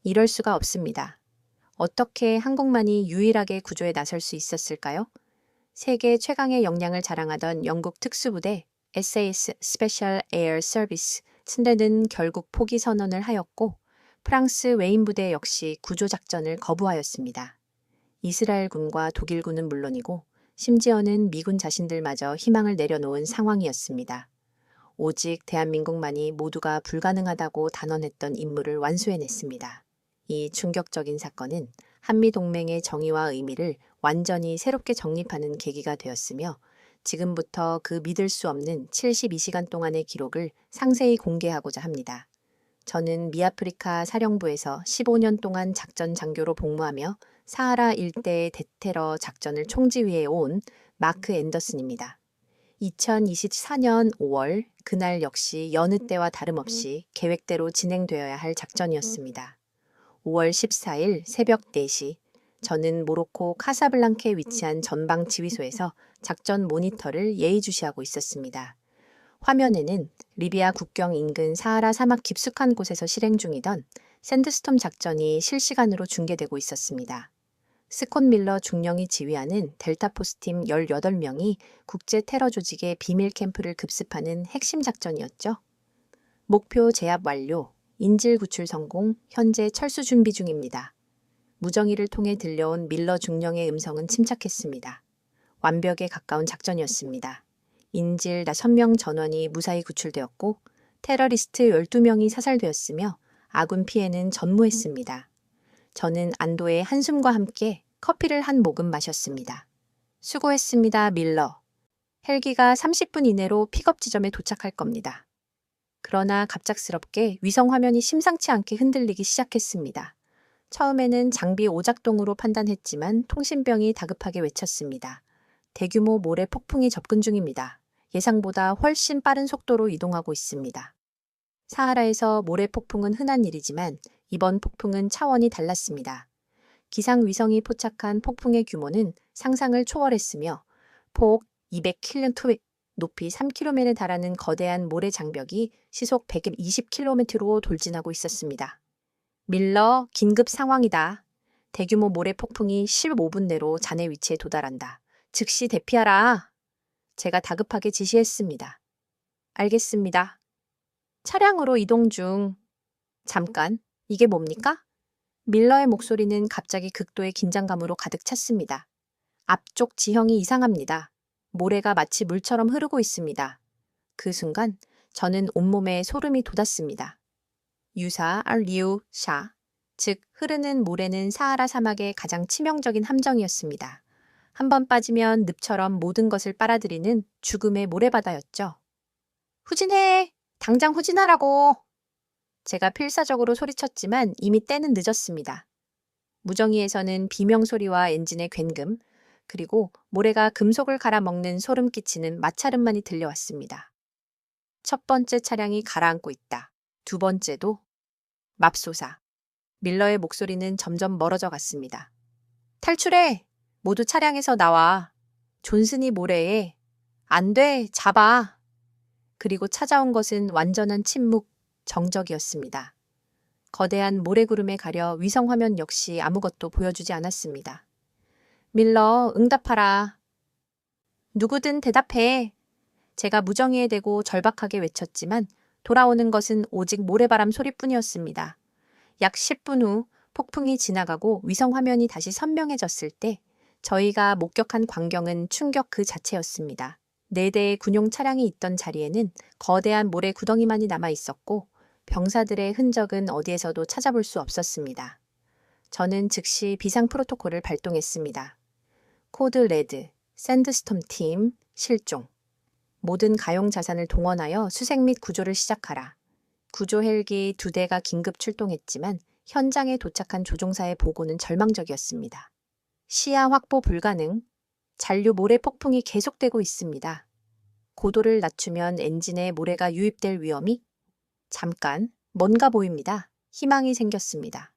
이럴 수가 없습니다. 어떻게 한국만이 유일하게 구조에 나설 수 있었을까요? 세계 최강의 역량을 자랑하던 영국 특수부대 SAS Special Air Service 침대는 결국 포기 선언을 하였고 프랑스 웨인 부대 역시 구조작전을 거부하였습니다. 이스라엘군과 독일군은 물론이고 심지어는 미군 자신들마저 희망을 내려놓은 상황이었습니다. 오직 대한민국만이 모두가 불가능하다고 단언했던 임무를 완수해냈습니다. 이 충격적인 사건은 한미동맹의 정의와 의미를 완전히 새롭게 정립하는 계기가 되었으며 지금부터 그 믿을 수 없는 72시간 동안의 기록을 상세히 공개하고자 합니다. 저는 미아프리카 사령부에서 15년 동안 작전 장교로 복무하며 사하라 일대의 대테러 작전을 총지휘해 온 마크 앤더슨입니다. 2024년 5월 그날 역시 여느 때와 다름없이 계획대로 진행되어야 할 작전이었습니다. 5월 14일 새벽 4시 저는 모로코 카사블랑카에 위치한 전방 지휘소에서 작전 모니터를 예의주시하고 있었습니다. 화면에는 리비아 국경 인근 사하라 사막 깊숙한 곳에서 실행 중이던 샌드스톰 작전이 실시간으로 중계되고 있었습니다. 스콧 밀러 중령이 지휘하는 델타포스팀 18명이 국제 테러 조직의 비밀 캠프를 급습하는 핵심 작전이었죠. 목표 제압 완료, 인질 구출 성공, 현재 철수 준비 중입니다. 무정의를 통해 들려온 밀러 중령의 음성은 침착했습니다. 완벽에 가까운 작전이었습니다. 인질 5명 전원이 무사히 구출되었고 테러리스트 12명이 사살되었으며 아군 피해는 전무했습니다. 저는 안도의 한숨과 함께 커피를 한 모금 마셨습니다. 수고했습니다, 밀러. 헬기가 30분 이내로 픽업 지점에 도착할 겁니다. 그러나 갑작스럽게 위성 화면이 심상치 않게 흔들리기 시작했습니다. 처음에는 장비 오작동으로 판단했지만 통신병이 다급하게 외쳤습니다. 대규모 모래 폭풍이 접근 중입니다. 예상보다 훨씬 빠른 속도로 이동하고 있습니다. 사하라에서 모래 폭풍은 흔한 일이지만 이번 폭풍은 차원이 달랐습니다. 기상위성이 포착한 폭풍의 규모는 상상을 초월했으며 폭 200km, 높이 3km에 달하는 거대한 모래 장벽이 시속 120km로 돌진하고 있었습니다. 밀러, 긴급 상황이다. 대규모 모래 폭풍이 15분 내로 자네 위치에 도달한다. 즉시 대피하라. 제가 다급하게 지시했습니다. 알겠습니다. 차량으로 이동 중. 잠깐, 이게 뭡니까? 밀러의 목소리는 갑자기 극도의 긴장감으로 가득 찼습니다. 앞쪽 지형이 이상합니다. 모래가 마치 물처럼 흐르고 있습니다. 그 순간 저는 온몸에 소름이 돋았습니다. 유사 알리우샤, 즉 흐르는 모래는 사하라 사막의 가장 치명적인 함정이었습니다. 한번 빠지면 늪처럼 모든 것을 빨아들이는 죽음의 모래바다였죠. 후진해! 당장 후진하라고! 제가 필사적으로 소리쳤지만 이미 때는 늦었습니다. 무정위에서는 비명소리와 엔진의 굉금, 그리고 모래가 금속을 갈아먹는 소름 끼치는 마찰음만이 들려왔습니다. 첫 번째 차량이 가라앉고 있다. 두 번째도 맙소사. 밀러의 목소리는 점점 멀어져 갔습니다. 탈출해! 모두 차량에서 나와. 존슨이 모래에. 안 돼! 잡아! 그리고 찾아온 것은 완전한 침묵, 정적이었습니다. 거대한 모래구름에 가려 위성화면 역시 아무것도 보여주지 않았습니다. 밀러, 응답하라. 누구든 대답해. 제가 무정의에 대고 절박하게 외쳤지만 돌아오는 것은 오직 모래바람 소리뿐이었습니다. 약 10분 후 폭풍이 지나가고 위성화면이 다시 선명해졌을 때 저희가 목격한 광경은 충격 그 자체였습니다. 4대의 군용 차량이 있던 자리에는 거대한 모래 구덩이만이 남아 있었고 병사들의 흔적은 어디에서도 찾아볼 수 없었습니다. 저는 즉시 비상 프로토콜을 발동했습니다. 코드 레드, 샌드스톰 팀, 실종. 모든 가용 자산을 동원하여 수색 및 구조를 시작하라. 구조 헬기 2대가 긴급 출동했지만 현장에 도착한 조종사의 보고는 절망적이었습니다. 시야 확보 불가능, 잔류 모래 폭풍이 계속되고 있습니다. 고도를 낮추면 엔진에 모래가 유입될 위험이? 잠깐, 뭔가 보입니다. 희망이 생겼습니다.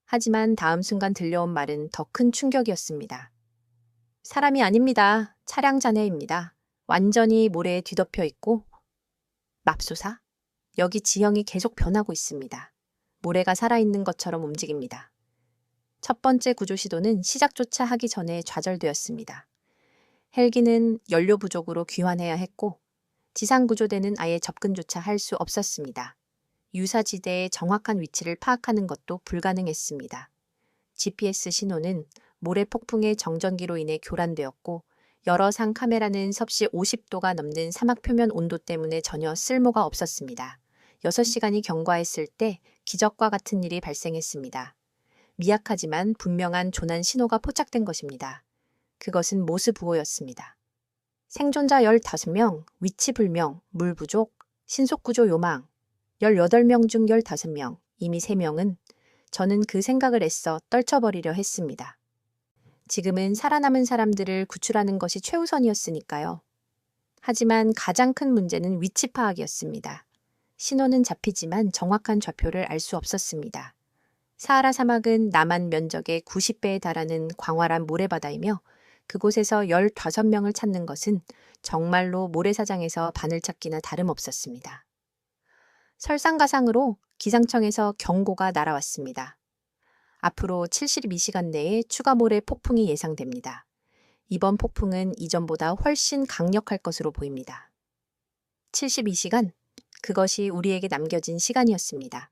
하지만 다음 순간 들려온 말은 더 큰 충격이었습니다. 사람이 아닙니다. 차량 잔해입니다. 완전히 모래에 뒤덮여 있고 맙소사? 여기 지형이 계속 변하고 있습니다. 모래가 살아있는 것처럼 움직입니다. 첫 번째 구조 시도는 시작조차 하기 전에 좌절되었습니다. 헬기는 연료 부족으로 귀환해야 했고 지상 구조대는 아예 접근조차 할 수 없었습니다. 유사지대의 정확한 위치를 파악하는 것도 불가능했습니다. GPS 신호는 모래 폭풍의 정전기로 인해 교란되었고 여러 상 카메라는 섭씨 50도가 넘는 사막 표면 온도 때문에 전혀 쓸모가 없었습니다. 6시간이 경과했을 때 기적과 같은 일이 발생했습니다. 미약하지만 분명한 조난 신호가 포착된 것입니다. 그것은 모스부호였습니다. 생존자 15명, 위치 불명, 물 부족, 신속구조 요망. 18명 중 15명, 이미 3명은 저는 그 생각을 애써 떨쳐버리려 했습니다. 지금은 살아남은 사람들을 구출하는 것이 최우선이었으니까요. 하지만 가장 큰 문제는 위치 파악이었습니다. 신호는 잡히지만 정확한 좌표를 알 수 없었습니다. 사하라 사막은 남한 면적의 90배에 달하는 광활한 모래바다이며 그곳에서 15명을 찾는 것은 정말로 모래사장에서 바늘찾기나 다름없었습니다. 설상가상으로 기상청에서 경고가 날아왔습니다. 앞으로 72시간 내에 추가 모래 폭풍이 예상됩니다. 이번 폭풍은 이전보다 훨씬 강력할 것으로 보입니다. 72시간, 그것이 우리에게 남겨진 시간이었습니다.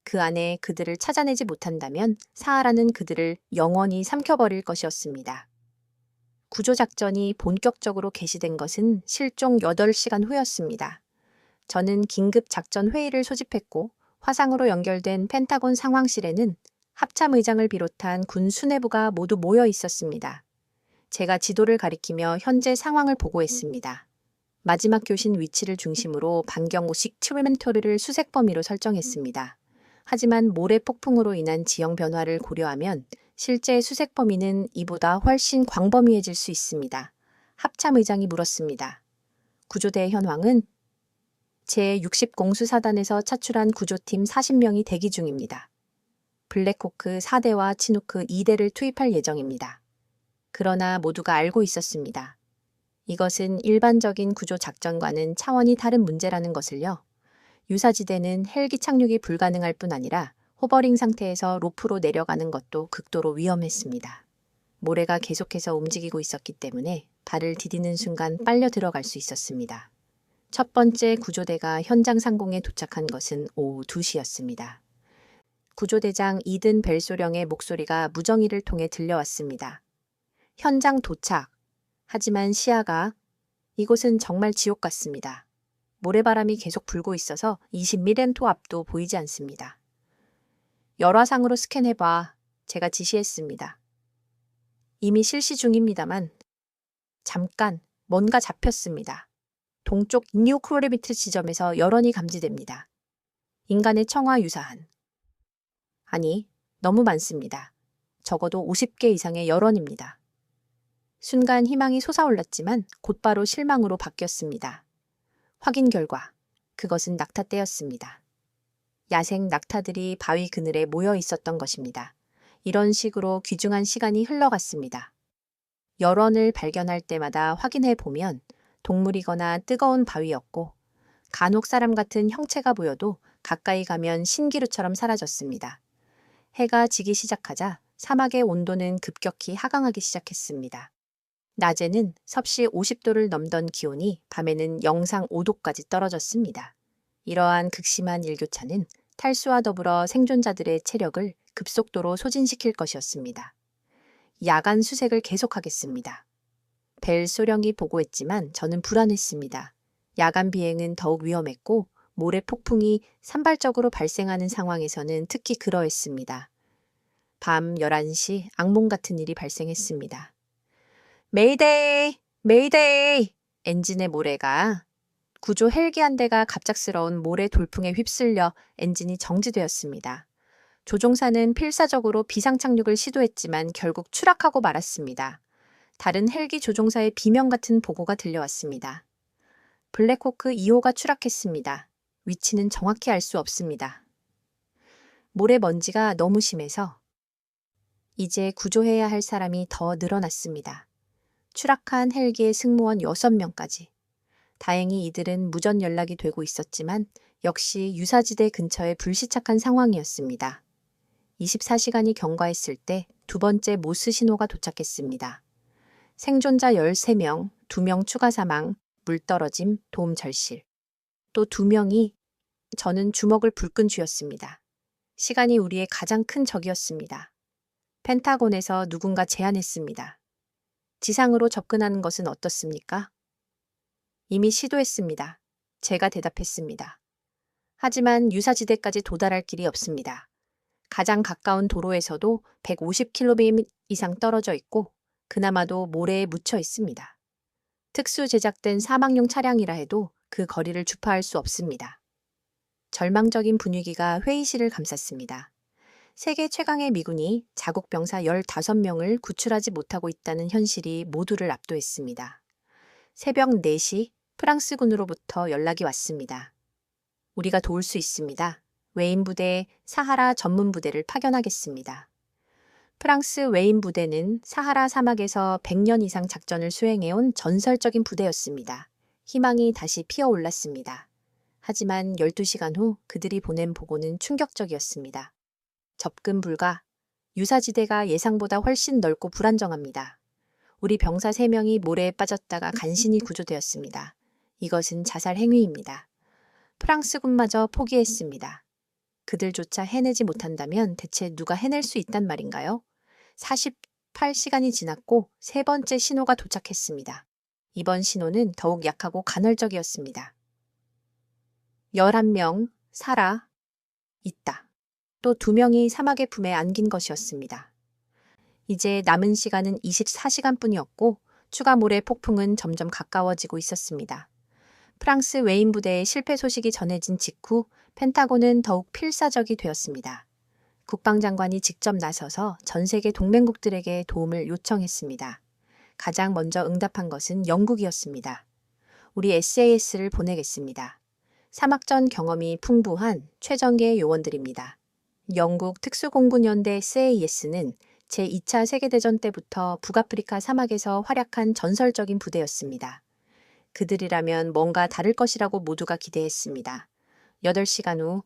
그 안에 그들을 찾아내지 못한다면 사하라는 그들을 영원히 삼켜버릴 것이었습니다. 구조작전이 본격적으로 개시된 것은 실종 8시간 후였습니다. 저는 긴급 작전 회의를 소집했고 화상으로 연결된 펜타곤 상황실에는 합참의장을 비롯한 군 수뇌부가 모두 모여 있었습니다. 제가 지도를 가리키며 현재 상황을 보고했습니다. 마지막 교신 위치를 중심으로 반경 50km를 수색 범위로 설정했습니다. 하지만 모래 폭풍으로 인한 지형 변화를 고려하면 실제 수색 범위는 이보다 훨씬 광범위해질 수 있습니다. 합참의장이 물었습니다. 구조대의 현황은 제60공수사단에서 차출한 구조팀 40명이 대기 중입니다. 블랙호크 4대와 치누크 2대를 투입할 예정입니다. 그러나 모두가 알고 있었습니다. 이것은 일반적인 구조 작전과는 차원이 다른 문제라는 것을요. 유사지대는 헬기 착륙이 불가능할 뿐 아니라 호버링 상태에서 로프로 내려가는 것도 극도로 위험했습니다. 모래가 계속해서 움직이고 있었기 때문에 발을 디디는 순간 빨려 들어갈 수 있었습니다. 첫 번째 구조대가 현장 상공에 도착한 것은 오후 2시였습니다. 구조대장 이든 벨소령의 목소리가 무정의를 통해 들려왔습니다. 현장 도착. 하지만 시야가 이곳은 정말 지옥 같습니다. 모래바람이 계속 불고 있어서 20미렌토 앞도 보이지 않습니다. 열화상으로 스캔해봐. 제가 지시했습니다. 이미 실시 중입니다만 잠깐 뭔가 잡혔습니다. 동쪽 니오크로레비트 지점에서 열원이 감지됩니다. 인간의 청화 유사한. 아니, 너무 많습니다. 적어도 50개 이상의 열원입니다. 순간 희망이 솟아올랐지만 곧바로 실망으로 바뀌었습니다. 확인 결과, 그것은 낙타떼였습니다. 야생 낙타들이 바위 그늘에 모여 있었던 것입니다. 이런 식으로 귀중한 시간이 흘러갔습니다. 열원을 발견할 때마다 확인해 보면 동물이거나 뜨거운 바위였고 간혹 사람 같은 형체가 보여도 가까이 가면 신기루처럼 사라졌습니다. 해가 지기 시작하자 사막의 온도는 급격히 하강하기 시작했습니다. 낮에는 섭씨 50도를 넘던 기온이 밤에는 영상 5도까지 떨어졌습니다. 이러한 극심한 일교차는 탈수와 더불어 생존자들의 체력을 급속도로 소진시킬 것이었습니다. 야간 수색을 계속하겠습니다. 벨 소령이 보고했지만 저는 불안했습니다. 야간 비행은 더욱 위험했고 모래 폭풍이 산발적으로 발생하는 상황에서는 특히 그러했습니다. 밤 11시 악몽 같은 일이 발생했습니다. 메이데이! 메이데이! 엔진의 모래가 구조 헬기 한 대가 갑작스러운 모래 돌풍에 휩쓸려 엔진이 정지되었습니다. 조종사는 필사적으로 비상 착륙을 시도했지만 결국 추락하고 말았습니다. 다른 헬기 조종사의 비명 같은 보고가 들려왔습니다. 블랙호크 2호가 추락했습니다. 위치는 정확히 알 수 없습니다. 모래먼지가 너무 심해서 이제 구조해야 할 사람이 더 늘어났습니다. 추락한 헬기의 승무원 6명까지. 다행히 이들은 무전 연락이 되고 있었지만 역시 유사지대 근처에 불시착한 상황이었습니다. 24시간이 경과했을 때 두 번째 모스 신호가 도착했습니다. 생존자 13명, 2명 추가 사망, 물 떨어짐, 도움 절실. 또 2명이 저는 주먹을 불끈 쥐었습니다. 시간이 우리의 가장 큰 적이었습니다. 펜타곤에서 누군가 제안했습니다. 지상으로 접근하는 것은 어떻습니까? 이미 시도했습니다. 제가 대답했습니다. 하지만 유사지대까지 도달할 길이 없습니다. 가장 가까운 도로에서도 150km 이상 떨어져 있고 그나마도 모래에 묻혀 있습니다. 특수 제작된 사막용 차량이라 해도 그 거리를 주파할 수 없습니다. 절망적인 분위기가 회의실을 감쌌습니다. 세계 최강의 미군이 자국 병사 15명을 구출하지 못하고 있다는 현실이 모두를 압도했습니다. 새벽 4시 프랑스군으로부터 연락이 왔습니다. 우리가 도울 수 있습니다. 웨인 부대에 사하라 전문 부대를 파견하겠습니다. 프랑스 웨인 부대는 사하라 사막에서 100년 이상 작전을 수행해온 전설적인 부대였습니다. 희망이 다시 피어올랐습니다. 하지만 12시간 후 그들이 보낸 보고는 충격적이었습니다. 접근 불가, 유사지대가 예상보다 훨씬 넓고 불안정합니다. 우리 병사 3명이 모래에 빠졌다가 간신히 구조되었습니다. 이것은 자살 행위입니다. 프랑스군마저 포기했습니다. 그들조차 해내지 못한다면 대체 누가 해낼 수 있단 말인가요? 48시간이 지났고 세 번째 신호가 도착했습니다. 이번 신호는 더욱 약하고 간헐적이었습니다. 11명 살아 있다. 또 2명이 사막의 품에 안긴 것이었습니다. 이제 남은 시간은 24시간뿐이었고 추가 모래 폭풍은 점점 가까워지고 있었습니다. 프랑스 웨인 부대의 실패 소식이 전해진 직후 펜타곤은 더욱 필사적이 되었습니다. 국방장관이 직접 나서서 전 세계 동맹국들에게 도움을 요청했습니다. 가장 먼저 응답한 것은 영국이었습니다. 우리 SAS를 보내겠습니다. 사막전 경험이 풍부한 최정예 요원들입니다. 영국 특수공군연대 SAS는 제2차 세계대전 때부터 북아프리카 사막에서 활약한 전설적인 부대였습니다. 그들이라면 뭔가 다를 것이라고 모두가 기대했습니다. 8시간 후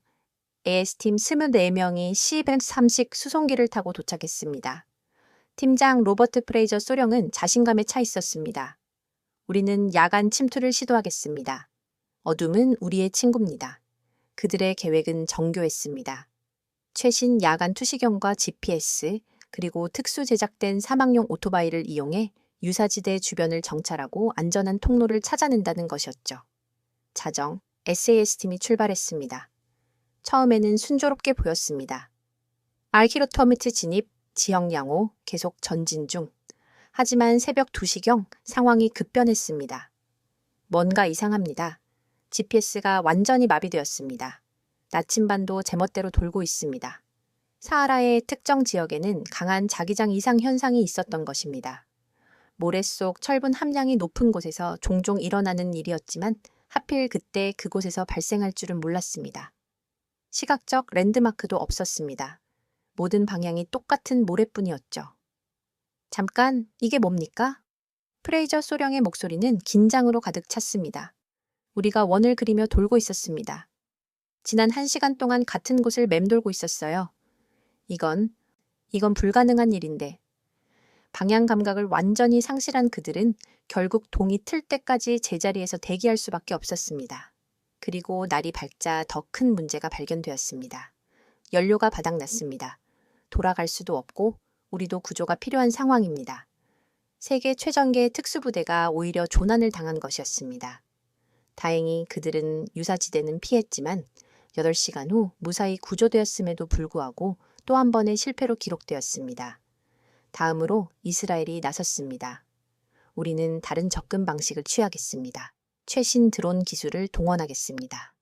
AS팀 24명이 C-130 수송기를 타고 도착했습니다. 팀장 로버트 프레이저 소령은 자신감에 차 있었습니다. 우리는 야간 침투를 시도하겠습니다. 어둠은 우리의 친구입니다. 그들의 계획은 정교했습니다. 최신 야간 투시경과 GPS, 그리고 특수 제작된 사막용 오토바이를 이용해 유사지대 주변을 정찰하고 안전한 통로를 찾아낸다는 것이었죠. 자정, SAS팀이 출발했습니다. 처음에는 순조롭게 보였습니다. 알키로터미트 진입, 지형 양호, 계속 전진 중. 하지만 새벽 2시경 상황이 급변했습니다. 뭔가 이상합니다. GPS가 완전히 마비되었습니다. 나침반도 제멋대로 돌고 있습니다. 사하라의 특정 지역에는 강한 자기장 이상 현상이 있었던 것입니다. 모래 속 철분 함량이 높은 곳에서 종종 일어나는 일이었지만 하필 그때 그곳에서 발생할 줄은 몰랐습니다. 시각적 랜드마크도 없었습니다. 모든 방향이 똑같은 모래뿐이었죠. 잠깐, 이게 뭡니까? 프레이저 소령의 목소리는 긴장으로 가득 찼습니다. 우리가 원을 그리며 돌고 있었습니다. 지난 1시간 동안 같은 곳을 맴돌고 있었어요. 이건 불가능한 일인데. 방향 감각을 완전히 상실한 그들은 결국 동이 틀 때까지 제자리에서 대기할 수밖에 없었습니다. 그리고 날이 밝자 더 큰 문제가 발견되었습니다. 연료가 바닥났습니다. 돌아갈 수도 없고 우리도 구조가 필요한 상황입니다. 세계 최전계의 특수부대가 오히려 조난을 당한 것이었습니다. 다행히 그들은 유사지대는 피했지만 8시간 후 무사히 구조되었음에도 불구하고 또 한 번의 실패로 기록되었습니다. 다음으로 이스라엘이 나섰습니다. 우리는 다른 접근 방식을 취하겠습니다. 최신 드론 기술을 동원하겠습니다.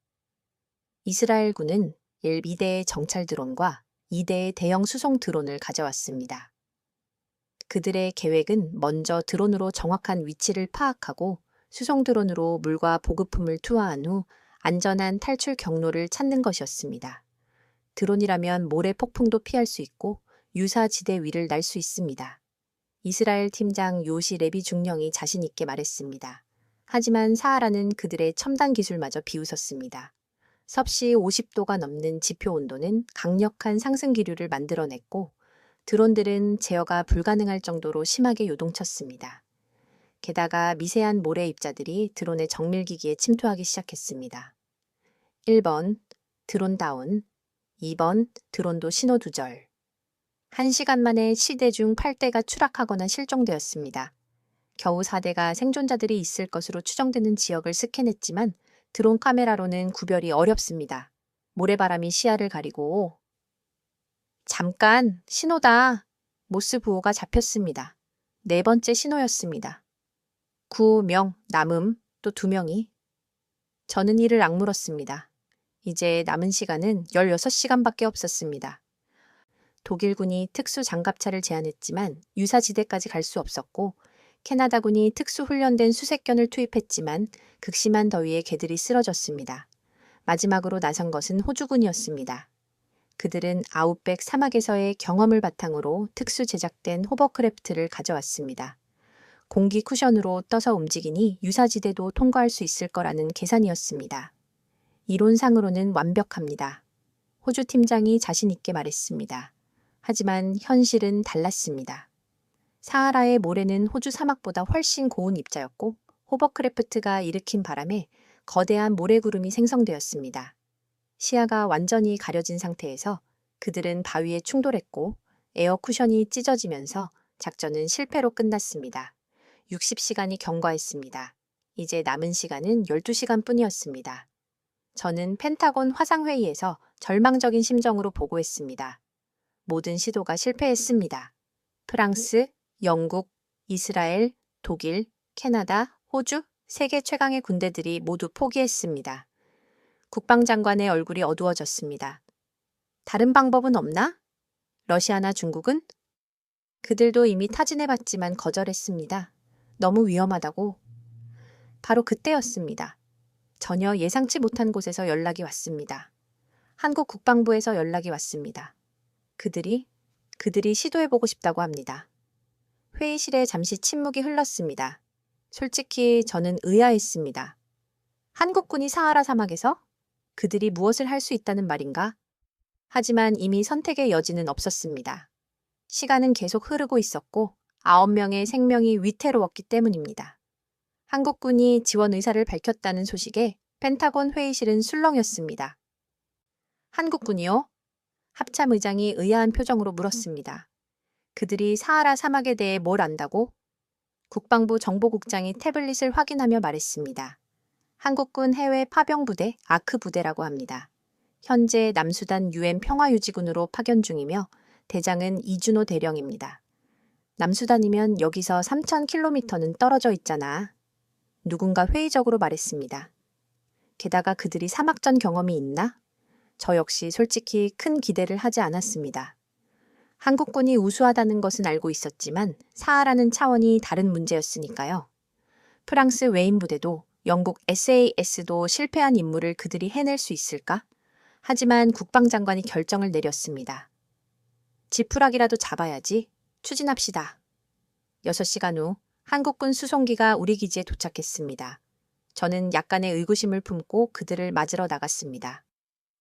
이스라엘군은 2대의 정찰 드론과 2대의 대형 수송 드론을 가져왔습니다. 그들의 계획은 먼저 드론으로 정확한 위치를 파악하고 수송 드론으로 물과 보급품을 투하한 후 안전한 탈출 경로를 찾는 것이었습니다. 드론이라면 모래 폭풍도 피할 수 있고 유사지대 위를 날 수 있습니다. 이스라엘 팀장 요시 레비 중령이 자신 있게 말했습니다. 하지만 사하라는 그들의 첨단 기술마저 비웃었습니다. 섭씨 50도가 넘는 지표 온도는 강력한 상승 기류를 만들어냈고 드론들은 제어가 불가능할 정도로 심하게 요동쳤습니다. 게다가 미세한 모래 입자들이 드론의 정밀기기에 침투하기 시작했습니다. 1번 드론 다운, 2번 드론도 신호 두절. 1시간 만에 시대 중 8대가 추락하거나 실종되었습니다. 겨우 4대가 생존자들이 있을 것으로 추정되는 지역을 스캔했지만 드론 카메라로는 구별이 어렵습니다. 모래바람이 시야를 가리고 잠깐 신호다. 모스 부호가 잡혔습니다. 4번째 신호였습니다. 9명 남음 또 2명이. 저는 이를 악물었습니다. 이제 남은 시간은 16시간밖에 없었습니다. 독일군이 특수 장갑차를 제안했지만 유사지대까지 갈 수 없었고 캐나다군이 특수 훈련된 수색견을 투입했지만 극심한 더위에 개들이 쓰러졌습니다. 마지막으로 나선 것은 호주군이었습니다. 그들은 아웃백 사막에서의 경험을 바탕으로 특수 제작된 호버크래프트를 가져왔습니다. 공기 쿠션으로 떠서 움직이니 유사지대도 통과할 수 있을 거라는 계산이었습니다. 이론상으로는 완벽합니다. 호주 팀장이 자신 있게 말했습니다. 하지만 현실은 달랐습니다. 사하라의 모래는 호주 사막보다 훨씬 고운 입자였고 호버크래프트가 일으킨 바람에 거대한 모래구름이 생성되었습니다. 시야가 완전히 가려진 상태에서 그들은 바위에 충돌했고 에어 쿠션이 찢어지면서 작전은 실패로 끝났습니다. 60시간이 경과했습니다. 이제 남은 시간은 12시간 뿐이었습니다. 저는 펜타곤 화상회의에서 절망적인 심정으로 보고했습니다. 모든 시도가 실패했습니다. 프랑스, 영국, 이스라엘, 독일, 캐나다, 호주, 세계 최강의 군대들이 모두 포기했습니다. 국방장관의 얼굴이 어두워졌습니다. 다른 방법은 없나? 러시아나 중국은? 그들도 이미 타진해봤지만 거절했습니다. 너무 위험하다고. 바로 그때였습니다. 전혀 예상치 못한 곳에서 연락이 왔습니다. 한국 국방부에서 연락이 왔습니다. 그들이 시도해보고 싶다고 합니다. 회의실에 잠시 침묵이 흘렀습니다. 솔직히 저는 의아했습니다. 한국군이 사하라 사막에서? 그들이 무엇을 할 수 있다는 말인가? 하지만 이미 선택의 여지는 없었습니다. 시간은 계속 흐르고 있었고 9명의 생명이 위태로웠기 때문입니다. 한국군이 지원 의사를 밝혔다는 소식에 펜타곤 회의실은 술렁였습니다. 한국군이요? 합참 의장이 의아한 표정으로 물었습니다. 그들이 사하라 사막에 대해 뭘 안다고? 국방부 정보국장이 태블릿을 확인하며 말했습니다. 한국군 해외 파병부대 아크 부대라고 합니다. 현재 남수단 UN 평화유지군으로 파견 중이며 대장은 이준호 대령입니다. 남수단이면 여기서 3,000km는 떨어져 있잖아. 누군가 회의적으로 말했습니다. 게다가 그들이 사막전 경험이 있나? 저 역시 솔직히 큰 기대를 하지 않았습니다. 한국군이 우수하다는 것은 알고 있었지만 사하라는 차원이 다른 문제였으니까요. 프랑스 웨인 부대도 영국 SAS도 실패한 임무를 그들이 해낼 수 있을까? 하지만 국방장관이 결정을 내렸습니다. 지푸라기라도 잡아야지. 추진합시다. 6시간 후 한국군 수송기가 우리 기지에 도착했습니다. 저는 약간의 의구심을 품고 그들을 맞으러 나갔습니다.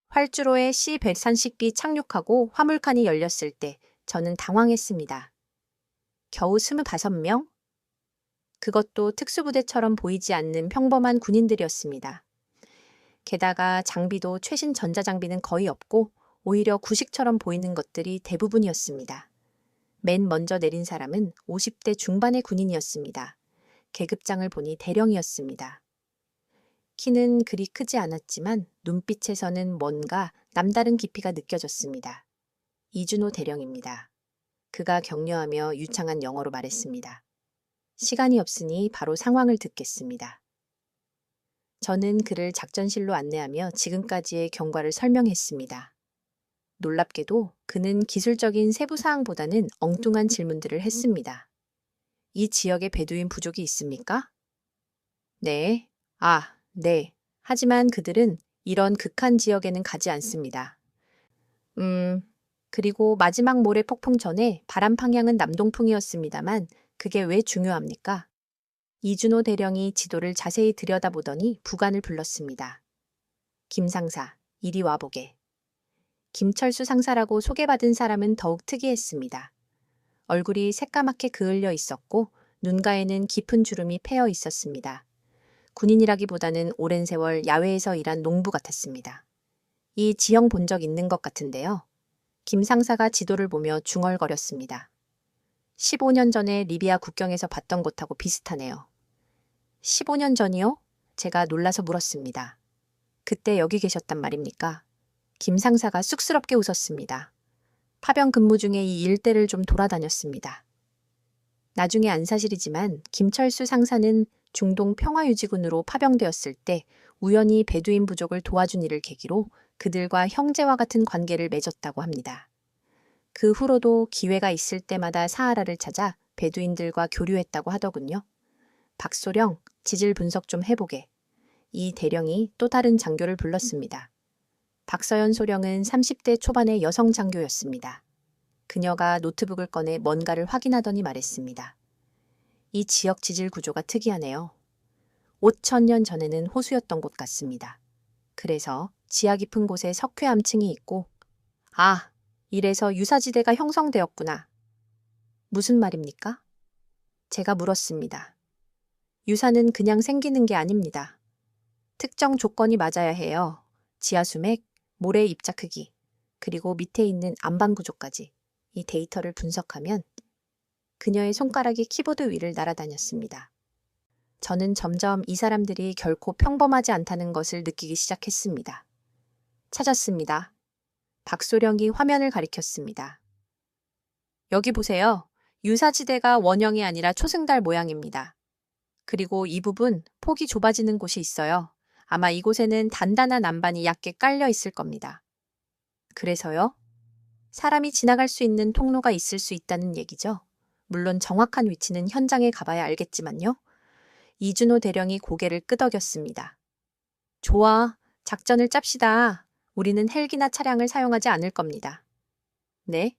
활주로에 C-130B 착륙하고 화물칸이 열렸을 때 저는 당황했습니다. 겨우 25명? 그것도 특수부대처럼 보이지 않는 평범한 군인들이었습니다. 게다가 장비도 최신 전자장비는 거의 없고 오히려 구식처럼 보이는 것들이 대부분이었습니다. 맨 먼저 내린 사람은 50대 중반의 군인이었습니다. 계급장을 보니 대령이었습니다. 키는 그리 크지 않았지만 눈빛에서는 뭔가 남다른 깊이가 느껴졌습니다. 이준호 대령입니다. 그가 격려하며 유창한 영어로 말했습니다. 시간이 없으니 바로 상황을 듣겠습니다. 저는 그를 작전실로 안내하며 지금까지의 경과를 설명했습니다. 놀랍게도 그는 기술적인 세부 사항보다는 엉뚱한 질문들을 했습니다. 이 지역에 베두인 부족이 있습니까? 네. 네. 하지만 그들은 이런 극한 지역에는 가지 않습니다. 그리고 마지막 모래 폭풍 전에 바람 방향은 남동풍이었습니다만 그게 왜 중요합니까? 이준호 대령이 지도를 자세히 들여다보더니 부관을 불렀습니다. 김 상사, 이리 와보게. 김철수 상사라고 소개받은 사람은 더욱 특이했습니다. 얼굴이 새까맣게 그을려 있었고 눈가에는 깊은 주름이 패여 있었습니다. 군인이라기보다는 오랜 세월 야외에서 일한 농부 같았습니다. 이 지형 본 적 있는 것 같은데요. 김 상사가 지도를 보며 중얼거렸습니다. 15년 전에 리비아 국경에서 봤던 곳하고 비슷하네요. 15년 전이요? 제가 놀라서 물었습니다. 그때 여기 계셨단 말입니까? 김 상사가 쑥스럽게 웃었습니다. 파병 근무 중에 이 일대를 좀 돌아다녔습니다. 나중에 안 사실이지만 김철수 상사는 중동 평화유지군으로 파병되었을 때 우연히 베두인 부족을 도와준 일을 계기로 그들과 형제와 같은 관계를 맺었다고 합니다. 그 후로도 기회가 있을 때마다 사하라를 찾아 베두인들과 교류했다고 하더군요. 박소령, 지질 분석 좀 해보게. 이 대령이 또 다른 장교를 불렀습니다. 박서연 소령은 30대 초반의 여성 장교였습니다. 그녀가 노트북을 꺼내 뭔가를 확인하더니 말했습니다. 이 지역 지질 구조가 특이하네요. 5,000년 전에는 호수였던 곳 같습니다. 그래서 지하 깊은 곳에 석회암층이 있고, 아, 이래서 유사지대가 형성되었구나. 무슨 말입니까? 제가 물었습니다. 유사는 그냥 생기는 게 아닙니다. 특정 조건이 맞아야 해요. 지하 수맥, 모래 입자 크기, 그리고 밑에 있는 안반 구조까지 이 데이터를 분석하면 그녀의 손가락이 키보드 위를 날아다녔습니다. 저는 점점 이 사람들이 결코 평범하지 않다는 것을 느끼기 시작했습니다. 찾았습니다. 박소령이 화면을 가리켰습니다. 여기 보세요. 유사지대가 원형이 아니라 초승달 모양입니다. 그리고 이 부분 폭이 좁아지는 곳이 있어요. 아마 이곳에는 단단한 안반이 얕게 깔려 있을 겁니다. 그래서요? 사람이 지나갈 수 있는 통로가 있을 수 있다는 얘기죠. 물론 정확한 위치는 현장에 가봐야 알겠지만요. 이준호 대령이 고개를 끄덕였습니다. 좋아, 작전을 짭시다. 우리는 헬기나 차량을 사용하지 않을 겁니다. 네?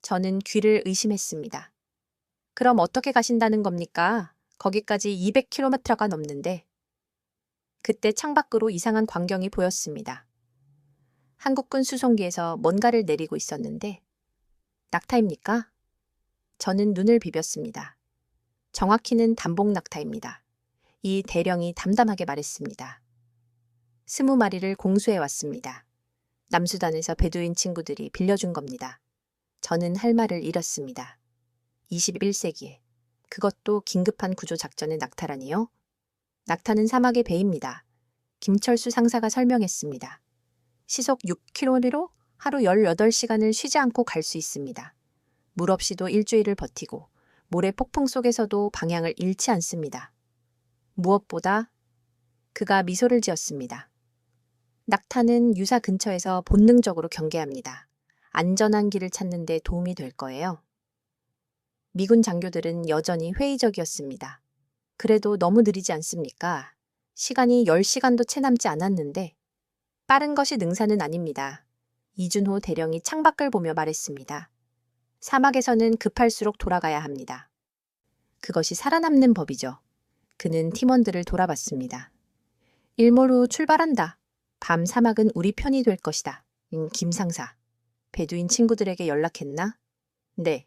저는 귀를 의심했습니다. 그럼 어떻게 가신다는 겁니까? 거기까지 200km가 넘는데. 그때 창밖으로 이상한 광경이 보였습니다. 한국군 수송기에서 뭔가를 내리고 있었는데, 낙타입니까? 저는 눈을 비볐습니다. 정확히는 단복 낙타입니다. 이 대령이 담담하게 말했습니다. 20마리를 공수해 왔습니다. 남수단에서 베두인 친구들이 빌려준 겁니다. 저는 할 말을 잃었습니다. 21세기에 그것도 긴급한 구조 작전의 낙타라니요? 낙타는 사막의 배입니다. 김철수 상사가 설명했습니다. 시속 6km로 하루 18시간을 쉬지 않고 갈 수 있습니다. 물 없이도 일주일을 버티고 모래 폭풍 속에서도 방향을 잃지 않습니다. 무엇보다 그가 미소를 지었습니다. 낙타는 유사 근처에서 본능적으로 경계합니다. 안전한 길을 찾는 데 도움이 될 거예요. 미군 장교들은 여전히 회의적이었습니다. 그래도 너무 느리지 않습니까? 시간이 10시간도 채 남지 않았는데 빠른 것이 능사는 아닙니다. 이준호 대령이 창밖을 보며 말했습니다. 사막에서는 급할수록 돌아가야 합니다. 그것이 살아남는 법이죠. 그는 팀원들을 돌아봤습니다. 일몰 후 출발한다. 밤 사막은 우리 편이 될 것이다. 김 상사. 베두인 친구들에게 연락했나? 네.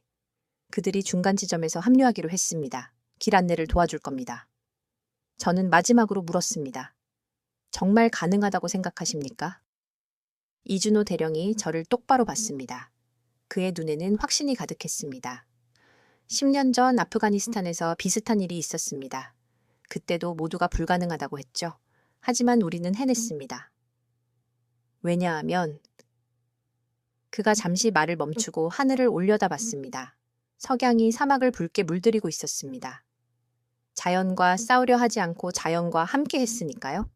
그들이 중간 지점에서 합류하기로 했습니다. 길 안내를 도와줄 겁니다. 저는 마지막으로 물었습니다. 정말 가능하다고 생각하십니까? 이준호 대령이 저를 똑바로 봤습니다. 그의 눈에는 확신이 가득했습니다. 10년 전 아프가니스탄에서 비슷한 일이 있었습니다. 그때도 모두가 불가능하다고 했죠. 하지만 우리는 해냈습니다. 왜냐하면 그가 잠시 말을 멈추고 하늘을 올려다봤습니다. 석양이 사막을 붉게 물들이고 있었습니다. 자연과 싸우려 하지 않고 자연과 함께 했으니까요.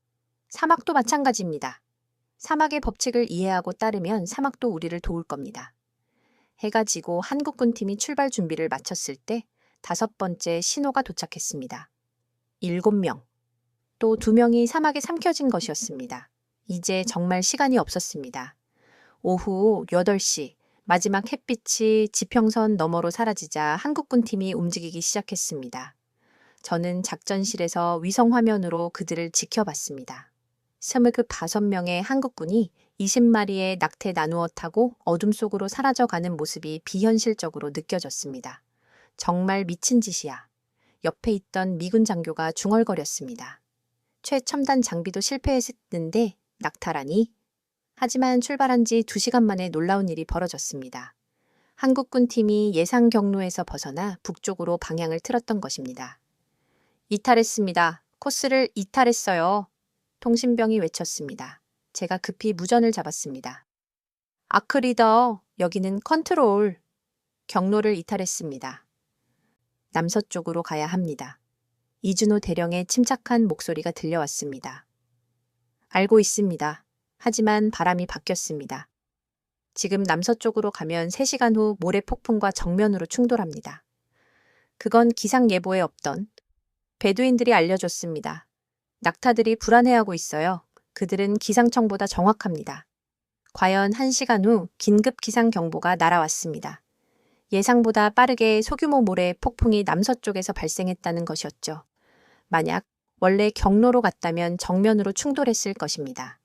사막도 마찬가지입니다. 사막의 법칙을 이해하고 따르면 사막도 우리를 도울 겁니다. 해가 지고 한국군 팀이 출발 준비를 마쳤을 때 5번째 신호가 도착했습니다. 7명, 또 2명이 사막에 삼켜진 것이었습니다. 이제 정말 시간이 없었습니다. 오후 8시, 마지막 햇빛이 지평선 너머로 사라지자 한국군 팀이 움직이기 시작했습니다. 저는 작전실에서 위성화면으로 그들을 지켜봤습니다. 스무급 5명의 한국군이 20마리의 낙태 나누어 타고 어둠 속으로 사라져가는 모습이 비현실적으로 느껴졌습니다. 정말 미친 짓이야. 옆에 있던 미군 장교가 중얼거렸습니다. 최첨단 장비도 실패했는데 낙타라니? 하지만 출발한 지 2시간 만에 놀라운 일이 벌어졌습니다. 한국군 팀이 예상 경로에서 벗어나 북쪽으로 방향을 틀었던 것입니다. 이탈했습니다. 코스를 이탈했어요. 통신병이 외쳤습니다. 제가 급히 무전을 잡았습니다. 아크 리더, 여기는 컨트롤. 경로를 이탈했습니다. 남서쪽으로 가야 합니다. 이준호 대령의 침착한 목소리가 들려왔습니다. 알고 있습니다. 하지만 바람이 바뀌었습니다. 지금 남서쪽으로 가면 3시간 후 모래 폭풍과 정면으로 충돌합니다. 그건 기상 예보에 없던 베두인들이 알려줬습니다. 낙타들이 불안해하고 있어요. 그들은 기상청보다 정확합니다. 과연 1시간 후 긴급 기상 경보가 날아왔습니다. 예상보다 빠르게 소규모 모래 폭풍이 남서쪽에서 발생했다는 것이었죠. 만약 원래 경로로 갔다면 정면으로 충돌했을 것입니다.